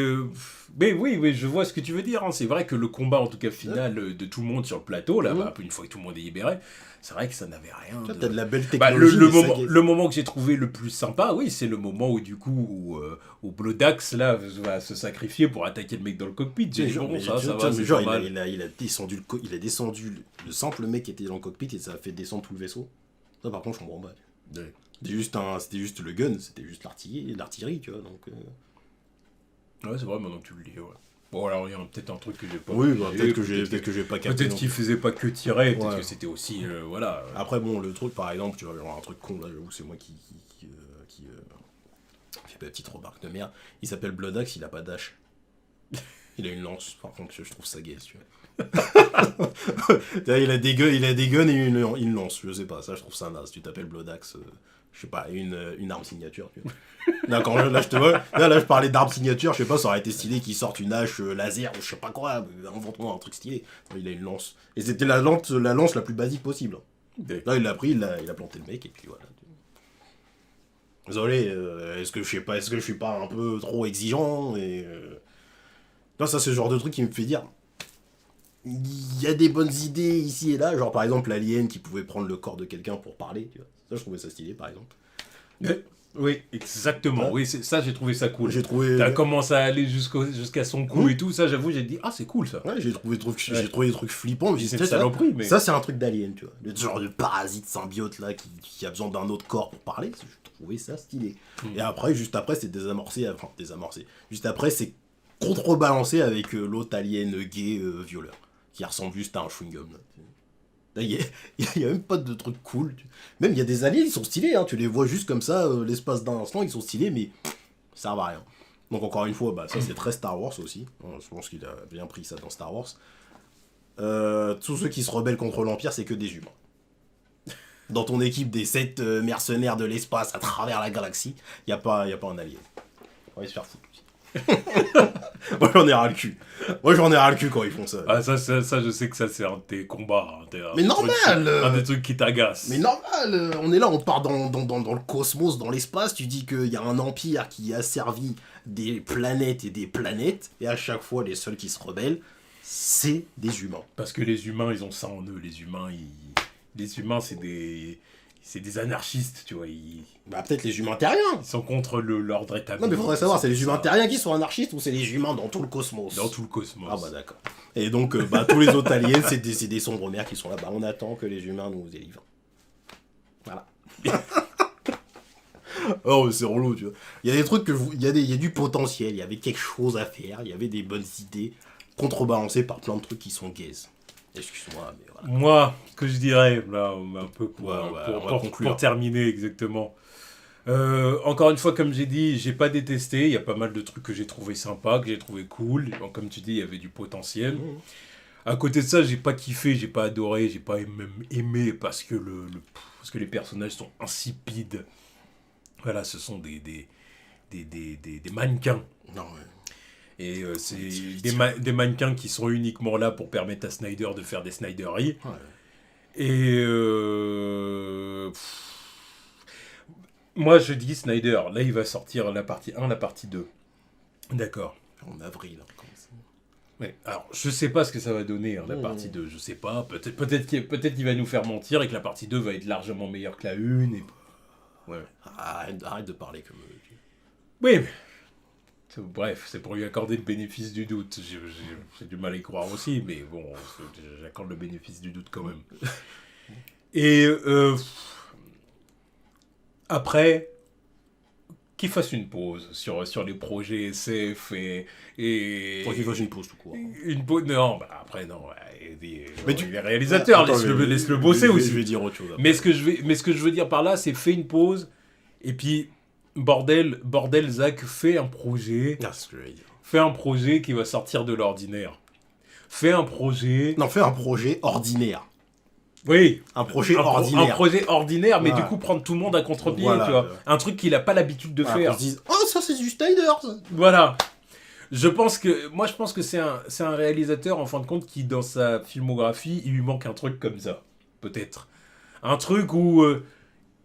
oui, je vois ce que tu veux dire. Hein. C'est vrai que le combat, en tout cas final, de tout le monde sur le plateau, là, bah, une fois que tout le monde est libéré, c'est vrai que ça n'avait rien. T'as de la belle technologie. Le moment que j'ai trouvé le plus sympa, oui, c'est le moment où du coup où Bloodaxe là va se sacrifier pour attaquer le mec dans le cockpit. J'ai dit bon, ça va, c'est pas mal. Il a descendu le simple mec qui était dans le cockpit et ça a fait descendre tout le vaisseau. Ça, par contre, je comprends pas. Ouais. C'était juste le gun, c'était juste l'artillerie, tu vois. Donc. Ouais, c'est vrai, maintenant que tu le dis, ouais. Bon, alors il y a peut-être un truc que j'ai pas... Oui, bah, peut-être que j'ai pas capté. Peut-être qu'il faisait pas que tirer, peut-être que c'était aussi... voilà. Après, bon, le truc, par exemple, tu vois, genre un truc con, là, j'avoue, c'est moi qui fait ma petite remarque de merde. Il s'appelle Bloodaxe, il a pas d'hache. Il a une lance, par contre, je trouve ça gay, tu vois. il a des guns et une lance, je sais pas, ça, je trouve ça naze. Tu t'appelles Bloodaxe... je sais pas, une arme signature. Tu vois. Là, là, je parlais d'arme signature, je sais pas, ça aurait été stylé qu'il sorte une hache laser ou je sais pas quoi, invente-moi un truc stylé. Il a une lance. Et c'était la lance la plus basique possible. Là, il l'a pris, il a planté le mec, et puis voilà. Désolé, est-ce que je suis pas un peu trop exigeant et Là, ça, c'est le genre de truc qui me fait dire... Il y a des bonnes idées ici et là, genre par exemple l'alien qui pouvait prendre le corps de quelqu'un pour parler, tu vois. Ça, je trouvais ça stylé, par exemple. Oui, exactement. Ouais. Oui, ça, j'ai trouvé ça cool. T'as commencé à aller jusqu'à son cou et tout, ça, j'avoue, j'ai dit, ah, c'est cool, ça. Ouais, j'ai trouvé des trucs flippants. C'est une saloperie, mais... Ça, c'est un truc d'alien, tu vois. Le genre de parasite symbiote, là, qui a besoin d'un autre corps pour parler. Je trouvais ça stylé. Et après, juste après, c'est désamorcé. Juste après, c'est contrebalancé avec l'autre alien gay violeur, qui ressemble juste à un chewing-gum, là. Il y a même pas de trucs cool. Même il y a des aliens, ils sont stylés, hein. Tu les vois juste comme ça, l'espace d'un instant, ils sont stylés, mais ça servent à rien. Donc encore une fois, bah, ça c'est très Star Wars aussi. Je pense qu'il a bien pris ça dans Star Wars. Tous ceux qui se rebellent contre l'Empire, c'est que des humains. Dans ton équipe des 7 mercenaires de l'espace à travers la galaxie, il n'y a pas un alien. On va se faire foutre aussi. Moi, j'en ai ras le cul. Moi, j'en ai ras le cul quand ils font ça. Ah, ça, je sais que ça, c'est un de tes combats. Mais normal Un des trucs qui t'agace. Mais normal On est là, on part dans le cosmos, dans l'espace, tu dis qu'il y a un empire qui a servi des planètes, et à chaque fois, les seuls qui se rebellent, c'est des humains. Parce que les humains, ils ont ça en eux. Les humains, c'est des anarchistes, tu vois. Bah, peut-être les humains terriens. Ils sont contre l'ordre établi. Non, mais faudrait savoir, c'est les humains terriens qui sont anarchistes ou c'est les humains dans tout le cosmos? Dans tout le cosmos. Ah bah d'accord. Et donc, tous les autres aliens, c'est des sombres mers qui sont là. Bah, on attend que les humains nous délivrent. Voilà. Oh, mais c'est relou, tu vois. Il y a des trucs il y a du potentiel, il y avait quelque chose à faire, il y avait des bonnes idées, contrebalancées par plein de trucs qui sont gays. Excuse-moi, mais voilà. Moi, ce que je dirais, là, un peu pour terminer exactement. Encore une fois, comme j'ai dit, j'ai pas détesté. Il y a pas mal de trucs que j'ai trouvé sympas, que j'ai trouvé cool. Donc, comme tu dis, il y avait du potentiel. À côté de ça, j'ai pas kiffé, j'ai pas adoré, j'ai pas même aimé parce que parce que les personnages sont insipides. Voilà, ce sont des mannequins. Non, ouais. Et c'est des mannequins qui sont uniquement là pour permettre à Snyder de faire des Snyderies. Ouais. Et moi je dis Snyder, là il va sortir la partie 1, la partie 2. D'accord. En avril, comme ça. Ouais. Alors je sais pas ce que ça va donner la partie 2, je sais pas. Peut-être qu'il va nous faire mentir et que la partie 2 va être largement meilleure que la 1. Et... Ouais. Arrête de parler comme... Oui, mais... Bref, c'est pour lui accorder le bénéfice du doute. J'ai du mal à y croire aussi, mais bon, j'accorde le bénéfice du doute quand même. Et après, qu'il fasse une pause sur les projets SF et... Faut qu'il fasse une pause tout court. Une pause... Non, bah après, non. Mais les réalisateurs, laisse-le bosser aussi. Je vais dire autre chose. Mais ce que je veux dire par là, c'est fais une pause, et puis... Bordel, Zach, fais un projet. Ah, c'est ce que j'allais dire. Fais un projet qui va sortir de l'ordinaire. Fais un projet... Non, fais un projet ordinaire. Oui. Un projet ordinaire. Un projet ordinaire, mais du coup, prendre tout le monde à contre-pied, tu vois. Un truc qu'il n'a pas l'habitude de faire. Qu'on se dise, oh, ça, c'est du Snyder, ça. Voilà. Je pense que c'est un réalisateur, en fin de compte, qui, dans sa filmographie, il lui manque un truc comme ça. Peut-être. Un truc où...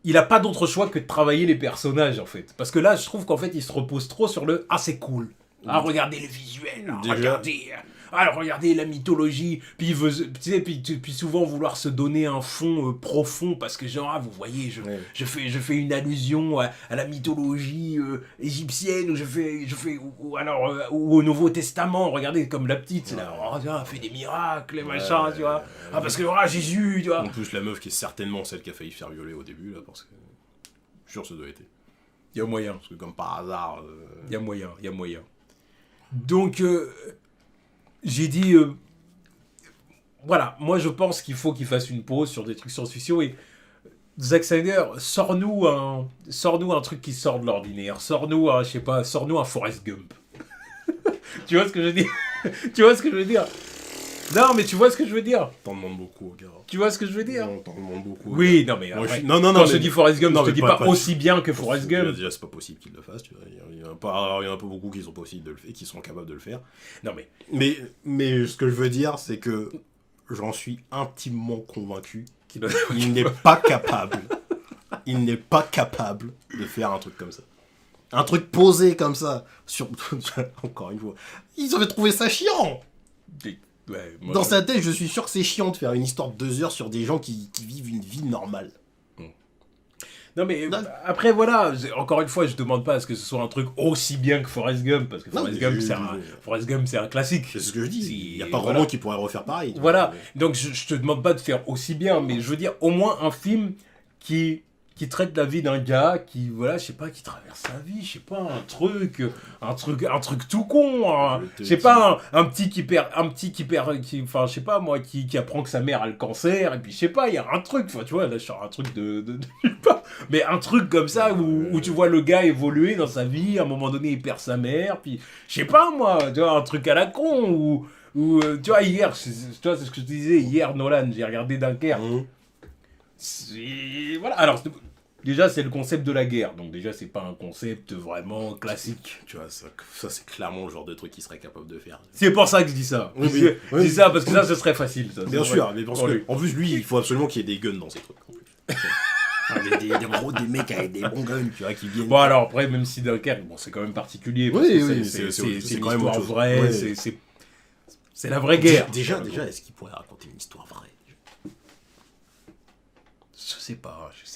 il n'a pas d'autre choix que de travailler les personnages, en fait. Parce que là, je trouve qu'en fait, il se repose trop sur le « Ah, c'est cool. Ah, regardez les visuels. Regardez la mythologie. » Puis il veut, tu sais, puis souvent vouloir se donner un fond profond parce que genre, vous voyez, je fais une allusion à la mythologie égyptienne ou au Nouveau Testament. Regardez comme la petite, c'est là, elle fait des miracles et machin, tu vois. Parce que Jésus, tu vois. En plus, la meuf qui est certainement celle qui a failli faire violer au début là, parce que je suis sûr que ça doit être. Il y a moyen. Parce que comme par hasard. Il y a moyen. Donc, j'ai dit, voilà, moi je pense qu'il faut qu'il fasse une pause sur des trucs science-fiction et Zack Snyder, sors-nous un truc qui sort de l'ordinaire, sors-nous un Forrest Gump. Tu vois ce que je veux dire? Non, mais tu vois ce que je veux dire? T'en demandes beaucoup, gars. Tu vois ce que je veux dire? Non, t'en demandes beaucoup. Oui, non, mais après, quand je te dis Forrest Gump, je te dis pas aussi bien que Forrest Gump. Déjà, c'est pas possible qu'il le fasse, tu vois. Il y en a pas beaucoup qui sont possibles de le faire, qui sont capables de le faire. Non, mais ce que je veux dire, c'est que j'en suis intimement convaincu qu'il n'est pas capable. Il n'est pas capable de faire un truc comme ça. Un truc posé comme ça. Encore une fois. Ils avaient trouvé ça chiant. Ouais, dans sa tête, je suis sûr que c'est chiant de faire une histoire de 2 heures sur des gens qui vivent une vie normale. Non mais après voilà, encore une fois, je demande pas à ce que ce soit un truc aussi bien que Forrest Gump, parce que Forrest Gump c'est un classique. C'est ce que je dis, il n'y a pas vraiment qui pourrait refaire pareil. Voilà, donc je te demande pas de faire aussi bien, mais je veux dire au moins un film qui traite la vie d'un gars qui, voilà, je sais pas, qui traverse sa vie, je sais pas, un truc tout con, je sais pas, un petit qui enfin, je sais pas, moi, qui apprend que sa mère a le cancer, et puis, je sais pas, il y a un truc, enfin, tu vois, là, je sors un truc de mais un truc comme ça, où tu vois le gars évoluer dans sa vie, à un moment donné, il perd sa mère, puis, je sais pas, moi, tu vois, un truc à la con, ou tu vois, hier, tu vois, c'est ce que je te disais, hier, Nolan, j'ai regardé Dunkerque. Voilà, alors, déjà, c'est le concept de la guerre. Donc déjà, c'est pas un concept vraiment classique. Tu vois, ça c'est clairement le genre de truc qu'il serait capable de faire. C'est pour ça que je dis ça. Oui, je dis ça parce que ça, ce serait facile. Ça. Bien sûr, mais parce que, en plus, lui, il faut absolument qu'il y ait des guns dans ces trucs. En plus. Des mecs avec des bons guns, tu vois, qui viennent. Bon, alors après, même si Dunkerque, bon, c'est quand même particulier. Parce que c'est quand même histoire vraie. Ouais. C'est la vraie guerre. Déjà, est-ce qu'il pourrait raconter une histoire vraie? Je sais pas. Parce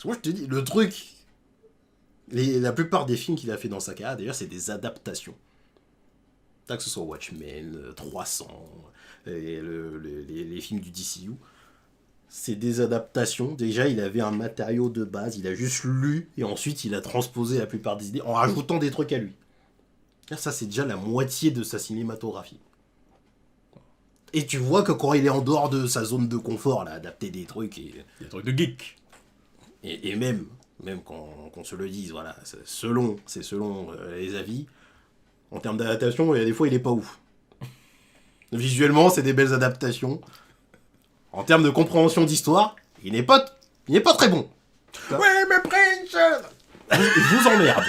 que moi, je te dis, le truc. La plupart des films qu'il a fait dans sa carrière, d'ailleurs, c'est des adaptations. Que ce soit Watchmen, 300, les films du DCU. C'est des adaptations. Déjà, il avait un matériau de base, il a juste lu, et ensuite, il a transposé la plupart des idées en rajoutant des trucs à lui. Ça, c'est déjà la moitié de sa cinématographie. Et tu vois que quand il est en dehors de sa zone de confort, là, adapter des trucs... Des trucs de geek. Et même qu'on se le dise, voilà, c'est selon les avis, en termes d'adaptation, il y a des fois, il est pas ouf. Visuellement, c'est des belles adaptations. En termes de compréhension d'histoire, il n'est pas très bon. Oui, mais Prince. Je vous emmerde.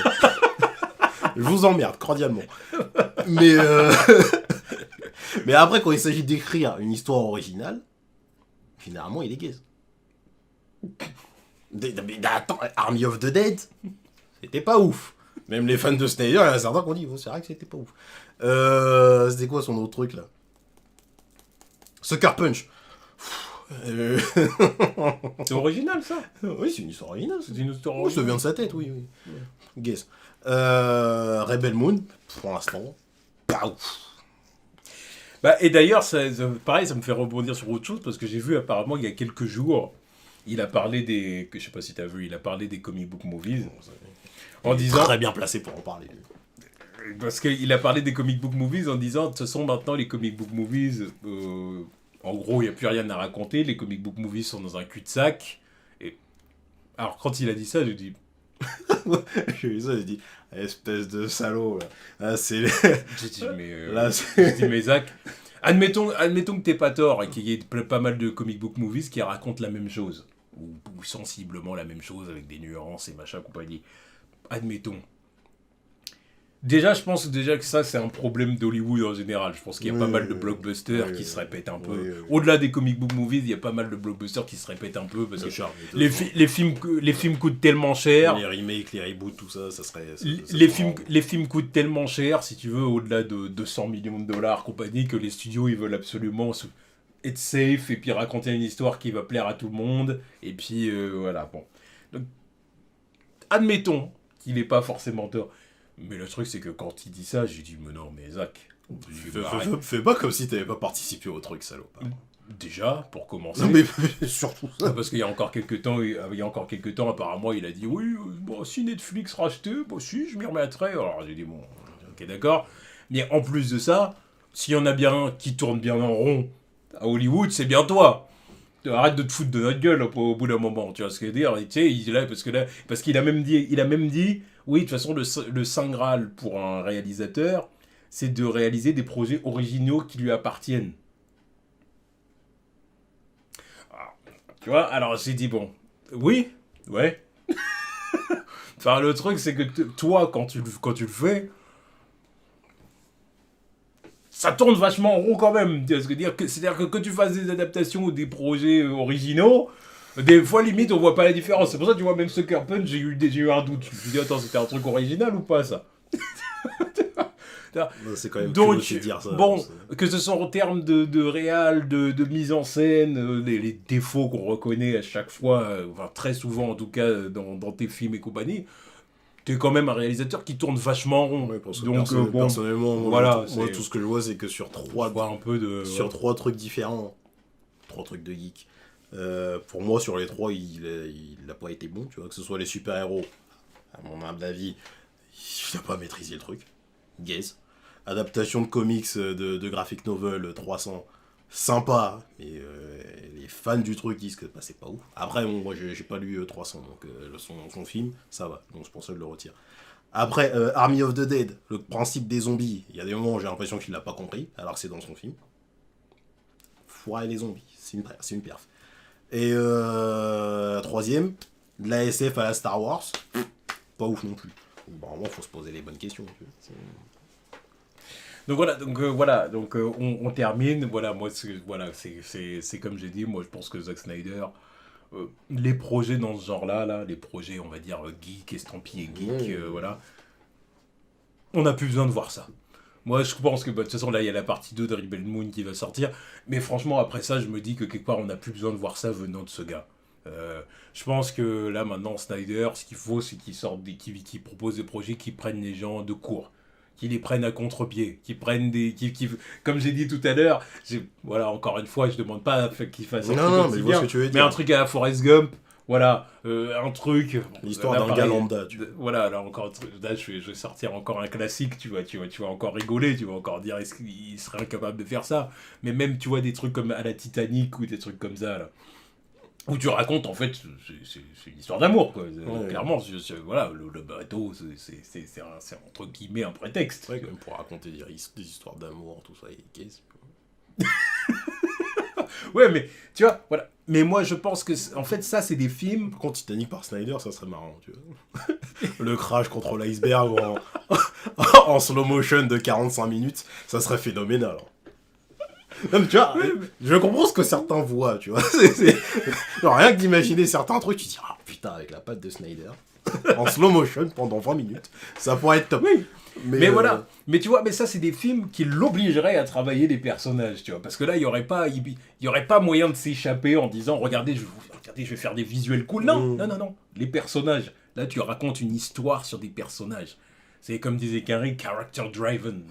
Je vous emmerde, cordialement. Mais après, quand il s'agit d'écrire une histoire originale, généralement, il est gaze. Attends, Army of the Dead, c'était pas ouf. Même les fans de Snyder, il y en a certains qui ont dit, oh, c'est vrai que c'était pas ouf. C'était quoi son autre truc, là? Sucker Punch. C'est original, ça? Oui, c'est une histoire originale. C'est une histoire originale. Ça vient de sa tête, oui. Guess. Rebel Moon, pour l'instant, pas ouf. Bah, et d'ailleurs, pareil, ça me fait rebondir sur autre chose, parce que j'ai vu apparemment il y a quelques jours, il a parlé des... Je sais pas si t'as vu, il a parlé des comic book movies. En disant... Très bien placé pour en parler. Parce qu'il a parlé des comic book movies en disant, ce sont maintenant les comic book movies... En gros, il n'y a plus rien à raconter, les comic book movies sont dans un cul-de-sac. Et... Alors, quand il a dit ça, j'ai dit... J'ai vu ça, j'ai dit, espèce de salaud, là. Ah, c'est... J'ai dit, mais Zach, admettons que t'es pas tort et qu'il y ait pas mal de comic book movies qui racontent la même chose. Ou sensiblement la même chose avec des nuances et machin compagnie. Admettons. Déjà, je pense que ça, c'est un problème d'Hollywood en général. Je pense qu'il y a pas mal de blockbusters qui se répètent un peu. Au-delà des comic book movies, il y a pas mal de blockbusters qui se répètent un peu parce que les films coûtent tellement cher. Les remakes, les reboots, tout ça, ça serait... Les films coûtent tellement cher, si tu veux, au-delà de 200 millions de dollars, compagnie, que les studios, ils veulent absolument être safe et puis raconter une histoire qui va plaire à tout le monde. Et puis, voilà, bon. Donc, admettons qu'il n'est pas forcément tort. Mais le truc, c'est que quand il dit ça, j'ai dit, mais non, mais Zach... Fais pas comme si t'avais pas participé au truc, salaud. Déjà, pour commencer... Non, mais surtout ça. Parce qu'il y a encore quelques temps, apparemment, il a dit, oui, bon, si Netflix rachetait, bon, si, je m'y remettrai. Alors, j'ai dit, bon, ok, d'accord. Mais en plus de ça, s'il y en a bien un qui tourne bien en rond à Hollywood, c'est bien toi. Arrête de te foutre de notre gueule au bout d'un moment, tu vois ce que je veux dire. Et, tu sais, parce qu'il a même dit, oui, de toute façon, le Saint Graal pour un réalisateur, c'est de réaliser des projets originaux qui lui appartiennent. Alors, tu vois, alors j'ai dit, bon, oui, ouais. Enfin, le truc, c'est que toi, quand tu le fais, ça tourne vachement en rond quand même. C'est-à-dire que tu fasses des adaptations ou des projets originaux, des fois, limite, on voit pas la différence. C'est pour ça que tu vois, même Sucker Punch, j'ai eu un doute. Je me suis dit, attends, c'était un truc original ou pas, ça? C'est quand même donc, de dire ça. Bon, que ce soit en termes de réal, de mise en scène, les défauts qu'on reconnaît à chaque fois, enfin très souvent en tout cas dans tes films et compagnie, t'es quand même un réalisateur qui tourne vachement rond. Ouais, parce que donc, personnellement, voilà, moi tout ce que je vois, c'est que sur trois trucs différents, 3 trucs de geek, pour moi, sur les 3, il n'a pas été bon, tu vois, que ce soit les super-héros, à mon humble avis, il n'a pas maîtrisé le truc. Gaze. Adaptation de comics de graphic novel 300, sympa, mais les fans du truc disent que c'est pas ouf. Après, bon, moi j'ai pas lu 300, donc son film, ça va, donc c'est pour ça que je le retire. Après, Army of the Dead, le principe des zombies, il y a des moments où j'ai l'impression qu'il l'a pas compris, alors que c'est dans son film. Foirer les zombies, c'est une perf. Et troisième, de la SF à la Star Wars, pas ouf non plus. Vraiment, faut se poser les bonnes questions. Tu vois. Donc on termine. Voilà, moi c'est comme j'ai dit, moi je pense que Zack Snyder, les projets dans ce genre-là, les projets on va dire geek, estampillés geek, voilà, on n'a plus besoin de voir ça. Moi je pense que de toute façon là il y a la partie 2 de Rebel Moon qui va sortir, mais franchement après ça je me dis que quelque part on n'a plus besoin de voir ça venant de ce gars. Je pense que là maintenant Snyder, ce qu'il faut c'est qu'il propose des projets qui prennent les gens de court, qui les prennent à contre-pied, qui prennent comme j'ai dit tout à l'heure, voilà, encore une fois je demande pas qu'il fasse un truc aussi bien, mais un truc à la Forrest Gump, voilà, un truc, l'histoire d'un gars lambda, voilà, là encore, là je vais sortir encore un classique, tu vas encore rigoler, tu vas encore dire est-ce qu'il serait incapable de faire ça, mais même tu vois des trucs comme à la Titanic ou des trucs comme ça là, où tu racontes en fait c'est une histoire d'amour quoi. Clairement voilà, le bateau c'est entre guillemets un prétexte, ouais, même pour raconter des histoires d'amour tout ça et qu'est-ce ouais mais tu vois voilà, mais moi je pense que en fait ça c'est des films. Par contre Titanic par Snyder ça serait marrant, tu vois. Le crash contre l'iceberg en slow motion de 45 minutes, ça serait phénoménal. Non, mais tu vois, je comprends ce que certains voient, tu vois. Genre, rien que d'imaginer certains trucs, tu te dis, ah putain, avec la patte de Snyder, en slow motion pendant 20 minutes, ça pourrait être top. Oui. Mais voilà, mais tu vois, mais ça c'est des films qui l'obligeraient à travailler les personnages, tu vois, parce que là il y aurait pas moyen de s'échapper en disant regardez, je vais faire des visuels cool. Non, les personnages. Là tu racontes une histoire sur des personnages. C'est comme disait Carrey, character driven,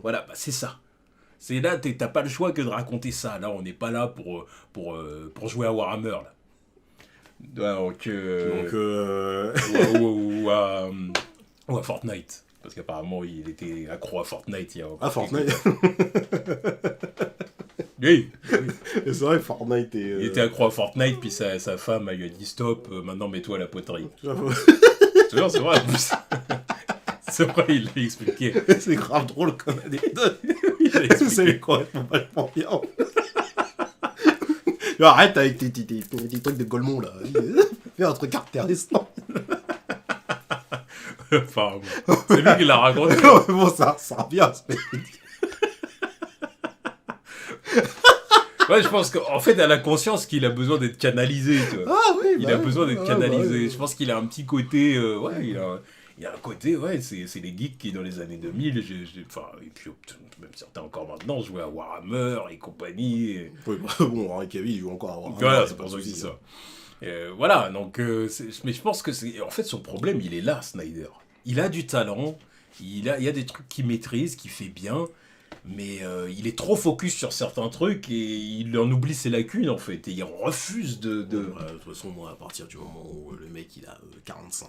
Voilà, c'est ça. C'est là, t'as pas le choix que de raconter ça. Là, on n'est pas là pour jouer à Warhammer, là. Donc ou à Fortnite. Parce qu'apparemment, il était accro à Fortnite. Fortnite. Oui. C'est vrai, Fortnite Il était accro à Fortnite, puis sa femme lui a dit stop, maintenant mets-toi à la poterie. C'est vrai, en plus. C'est vrai, il l'a expliqué. C'est grave drôle comme anecdote. C'est complètement vachement bien. Arrête avec tes trucs de Golemont là. Fais un truc intéressant. Enfin, bon. C'est lui qui l'a raconté. Bon, ça revient. Ouais, je pense qu'en fait, elle a conscience qu'il a besoin d'être canalisé. Tu vois. Ah oui, il a besoin d'être canalisé. Je pense qu'il a un petit côté. Il y a un côté, c'est les geeks qui, dans les années 2000, et puis même certains encore maintenant, jouaient à Warhammer et compagnie. Et... Oui, bon, Henry Cavill, il joue encore à Warhammer. Voilà, c'est pour ça que je dis ça. Voilà, donc, mais je pense que en fait, son problème, il est là, Snyder. Il a du talent, il y a des trucs qu'il maîtrise, qu'il fait bien, mais il est trop focus sur certains trucs et il en oublie ses lacunes en fait, et il refuse de... De toute façon, moi, à partir du moment où le mec il a 45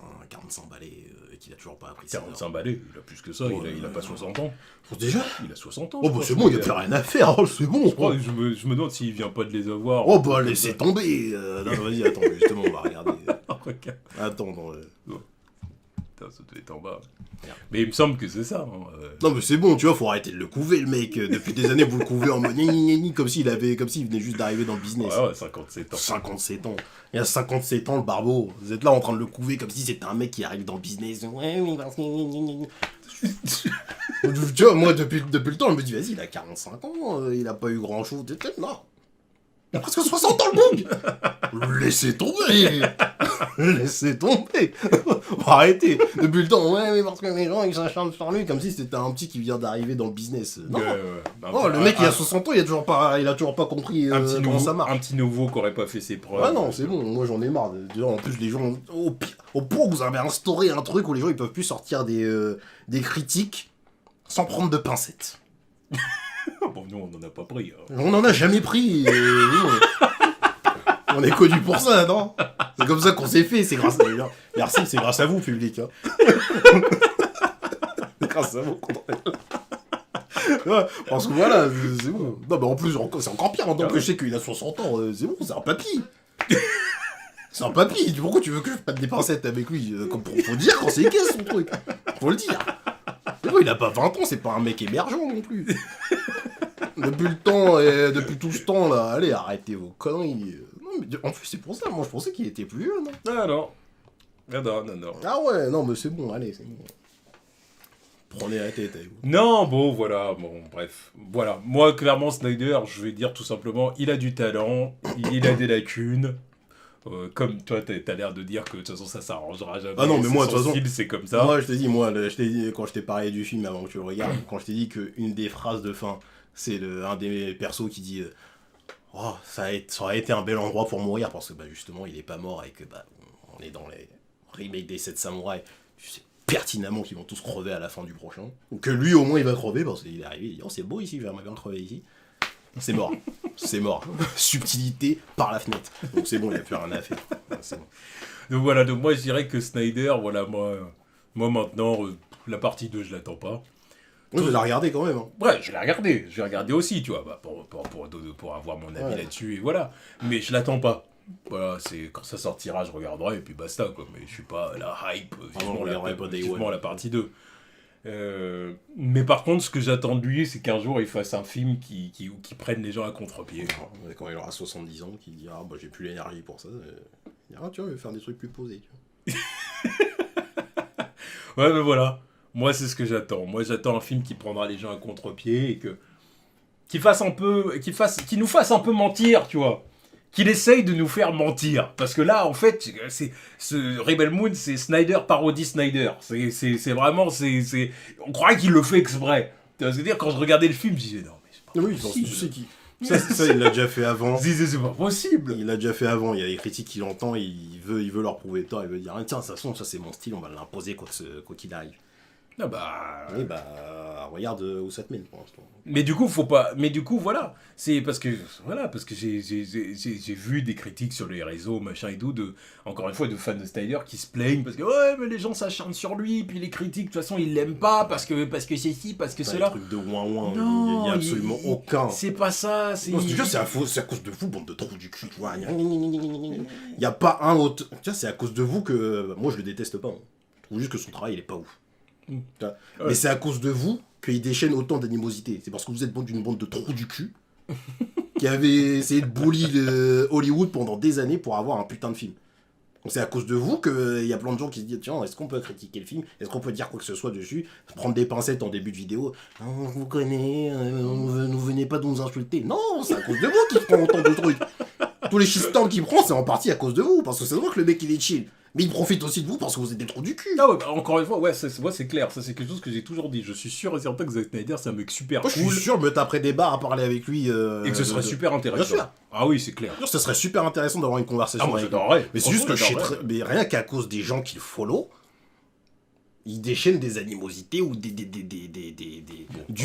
balais et qu'il a toujours pas appris ça. 45 balais, il a plus que ça, il a pas 60 ans. Déjà ? Il a 60 ans. Oh bah c'est bon, il n'y a plus rien à faire, c'est bon. Je me demande s'il vient pas de les avoir. Oh bah laissez tomber. Non, vas-y, attends, justement, on va regarder. Attends, Putain, ça doit être en bas. Merde. Mais il me semble que c'est ça. Non mais c'est bon, tu vois, faut arrêter de le couver le mec. Depuis des années, vous le couvez en mode comme s'il venait juste d'arriver dans le business. Ouais, 57 ans. 57 ans. Il y a 57 ans, le barbeau. Vous êtes là en train de le couver comme si c'était un mec qui arrive dans le business. Ouais, oui, parce que... Tu vois, moi, depuis le temps, je me dis, vas-y, il a 45 ans, il a pas eu grand-chose. Non. Il a presque 60 ans, le bouc. Laissez tomber. Laissez tomber. Arrêtez. Depuis le temps, ouais, mais parce que les gens, ils s'acharnent sur lui comme si c'était un petit qui vient d'arriver dans le business. Non. Le mec, il a 60 ans, il a toujours pas compris comment ça marche. Un petit nouveau qui aurait pas fait ses preuves. Ah non, c'est bon, moi j'en ai marre. En plus, les gens, au point où vous avez instauré un truc où les gens, ils peuvent plus sortir des critiques sans prendre de pincettes. Bon, nous, on n'en a pas pris. Hein. On n'en a jamais pris. On est connus pour ça, non ? C'est comme ça qu'on s'est fait, c'est grâce à... Merci, c'est grâce à vous, public. Hein. C'est grâce à vous qu'on ouais, parce que voilà, c'est bon. Non, mais en plus, c'est encore pire, hein, donc je sais qu'il a 60 ans, c'est bon, c'est un papy. C'est un papy, pourquoi tu veux que je prenne des pincettes avec lui ? Faut dire quand c'est qu'est son truc. Faut le dire. C'est bon, il a pas 20 ans, c'est pas un mec émergent non plus. Depuis tout ce temps là, allez, arrêtez vos conneries. Non En plus, c'est pour ça, moi je pensais qu'il était plus jeune. Hein. Ah non. Ah non. Ah ouais, non, mais c'est bon, allez, c'est bon. Prenez la tête avec vous. Non, bon, bref. Voilà, moi, clairement, Snyder, je vais dire tout simplement, il a du talent, il a des lacunes. Comme toi, t'as l'air de dire que de toute façon, ça s'arrangera jamais. Ah non, mais moi, de toute façon, style, c'est comme ça. Moi, je t'ai dit, quand je t'ai parlé du film avant que tu le regardes, quand je t'ai dit qu'une des phrases de fin, c'est un des persos qui dit oh, ça aurait été un bel endroit pour mourir, parce que bah, justement, il est pas mort et que bah, on est dans les remakes des 7 samouraïs. Tu sais pertinemment qu'ils vont tous crever à la fin du prochain. Ou que lui, au moins, il va crever, parce qu'il est arrivé, il dit oh, c'est beau ici, j'aimerais bien crever ici. C'est mort. C'est mort. Subtilité par la fenêtre. Donc c'est bon, il n'y a plus rien à faire. C'est bon. Donc voilà, donc moi, je dirais que Snyder, voilà, moi maintenant, la partie 2, je l'attends pas. Moi, je vais la regarder quand même. Hein. Ouais, je vais regarder aussi, tu vois, bah, pour avoir mon avis là-dessus, et voilà. Mais je l'attends pas. Voilà, c'est quand ça sortira, je regarderai, et puis basta, quoi. Mais je suis pas la hype, vivement la partie 2. Mais par contre, ce que j'attends de lui, c'est qu'un jour, il fasse un film qui prenne les gens à contre-pied. Quand il aura 70 ans, qu'il dira bah, j'ai plus l'énergie pour ça. Il dira, tu vois, je vais faire des trucs plus posés. Tu vois. Ouais, mais voilà. Moi, c'est ce que j'attends. Moi, j'attends un film qui prendra les gens à contre-pied et qui nous fasse un peu mentir, tu vois. Qu'il essaye de nous faire mentir. Parce que là, en fait, ce Rebel Moon, c'est Snyder parodie Snyder. C'est vraiment, on croit qu'il le fait exprès. C'est-à-dire, quand je regardais le film, je disais, non, mais c'est pas possible. Tu sais qui... Ça, il l'a déjà fait avant. C'est pas possible. Il l'a déjà fait avant. Il y a des critiques qu'il entend, il veut leur prouver tort. Il veut dire, tiens, de toute façon, ça c'est mon style, on va l'imposer quoi qu'il arrive. Ah bah... Oui, regarde où ça te mène pour l'instant. Mais du coup, voilà. C'est parce que j'ai vu des critiques sur les réseaux, machin et tout, encore une fois, de fans de Snyder qui se plaignent parce que ouais, mais les gens s'acharnent sur lui, puis les critiques, de toute façon, ils l'aiment pas parce que c'est ci, parce que cela. C'est un truc de ouin-ouin, non, il n'y a absolument aucun. C'est pas ça, Non, c'est à cause de vous, bande de trous du cul. Il n'y a pas un autre. Tiens, c'est à cause de vous que. Moi, je le déteste pas. Hein. Je trouve juste que son travail, il est pas ouf. Mais c'est à cause de vous qu'il déchaîne autant d'animosité. C'est parce que vous êtes d'une bande de trous du cul qui avait essayé de bully Hollywood pendant des années pour avoir un putain de film. Donc c'est à cause de vous qu'il y a plein de gens qui se disent tiens, est-ce qu'on peut critiquer le film? Est-ce qu'on peut dire quoi que ce soit dessus? Prendre des pincettes en début de vidéo. On vous connaît, vous venez pas de nous insulter. Non, c'est à cause de vous qu'il prend autant de trucs. Tous les shitstorms qu'il prend, c'est en partie à cause de vous. Parce que c'est vrai que le mec il est chill. Mais il profite aussi de vous parce que vous êtes des trous du cul. Ah ouais, bah encore une fois, ouais, moi c'est clair, ça c'est quelque chose que j'ai toujours dit. Je suis sûr et certain que Zack Snyder c'est un mec super cool. Je suis sûr de me taper des barres à parler avec lui. Et que ce serait super intéressant. Bien sûr. Ah oui, c'est clair. Bien sûr, ça serait super intéressant d'avoir une conversation moi avec j'adorerais. lui. Mais c'est juste que mais rien qu'à cause des gens qu'il follow, il déchaîne des animosités ou du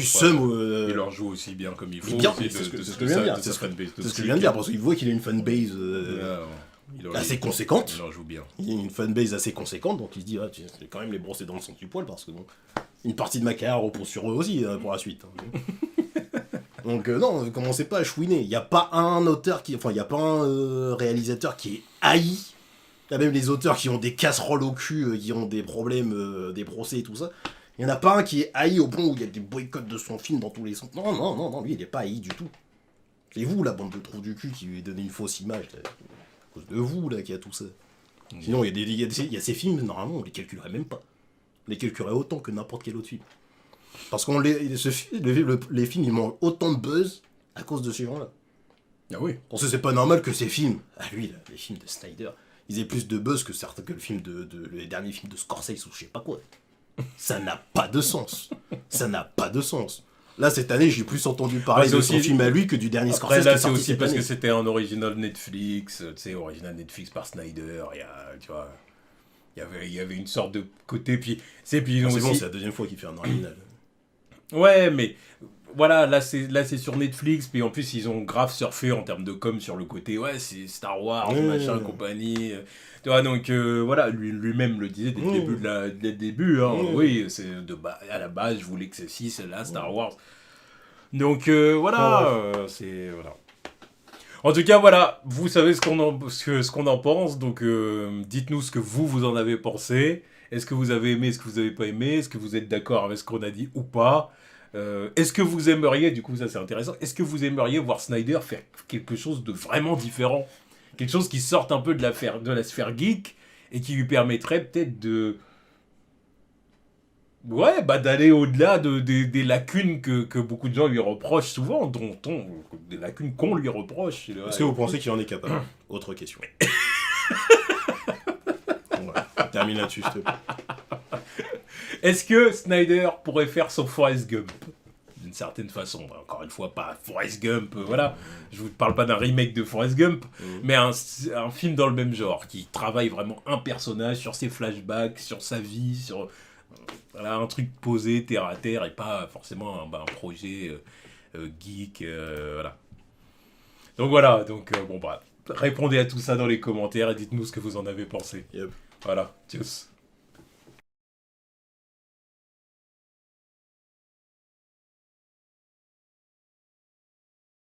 seum. Il leur joue aussi bien comme il faut. C'est ce que je viens de dire. C'est ce que je viens de dire parce qu'il voit qu'il a une fanbase. Assez conséquente. Il en joue bien. Il a une fanbase assez conséquente, donc il se dit, c'est quand même les brosser dans le sens du poil, parce que bon, une partie de ma carrière repose sur eux aussi pour la suite. Donc non, commencez pas à chouiner. Il n'y a pas un auteur il n'y a pas un réalisateur qui est haï. Il y a même les auteurs qui ont des casseroles au cul, qui ont des problèmes, des procès et tout ça. Il n'y en a pas un qui est haï au point où il y a des boycotts de son film dans tous les sens. Non, lui il n'est pas haï du tout. C'est vous, la bande de trous du cul, qui lui donnez une fausse image. À cause de vous, là, qui a tout ça. Sinon, il y a ces films, normalement, on les calculerait même pas. On les calculerait autant que n'importe quel autre film. Parce que les films, ils mangent autant de buzz à cause de ces gens-là. Ah oui. Parce que c'est pas normal que ces films, lui, là, les films de Snyder, ils aient plus de buzz que les derniers films de Scorsese ou je sais pas quoi. Ça n'a pas de sens. Ça n'a pas de sens. Là, cette année, j'ai plus entendu parler de son film à lui que du dernier Scorsese. Là, c'est aussi parce que c'était un original Netflix, tu sais, original Netflix par Snyder. Tu vois, il y avait une sorte de côté. Puis c'est bon, c'est la deuxième fois qu'il fait un original. Ouais, mais voilà, là c'est sur Netflix. Puis en plus, ils ont grave surfé en termes de com sur le côté. Ouais, c'est Star Wars, machin, compagnie. Tu vois, donc voilà, lui-même le disait dès le début. Hein, oui, c'est à la base, je voulais que ceci, c'est là, Star Wars. Donc voilà, c'est voilà. En tout cas, voilà, vous savez ce qu'on en pense. Donc dites-nous ce que vous en avez pensé. Est-ce que vous avez aimé, est-ce que vous n'avez pas aimé, est-ce que vous êtes d'accord avec ce qu'on a dit ou pas? Est-ce que vous aimeriez, du coup ça c'est intéressant, est-ce que vous aimeriez voir Snyder faire quelque chose de vraiment différent? quelque chose qui sorte un peu de la sphère geek et qui lui permettrait peut-être de... Ouais, bah d'aller au-delà des lacunes que beaucoup de gens lui reprochent souvent, des lacunes qu'on lui reproche. Est-ce que vous pensez qu'il en est capable? Autre question. Voilà, on termine là-dessus, s'il te plaît. Est-ce que Snyder pourrait faire son Forrest Gump? D'une certaine façon, encore une fois, pas Forrest Gump, voilà. Je vous parle pas d'un remake de Forrest Gump, mais un film dans le même genre, qui travaille vraiment un personnage sur ses flashbacks, sur sa vie, sur... Voilà, un truc posé terre à terre et pas forcément un projet geek, voilà. Donc voilà, bon bah, répondez à tout ça dans les commentaires et dites-nous ce que vous en avez pensé. Yep. Voilà, tchuss.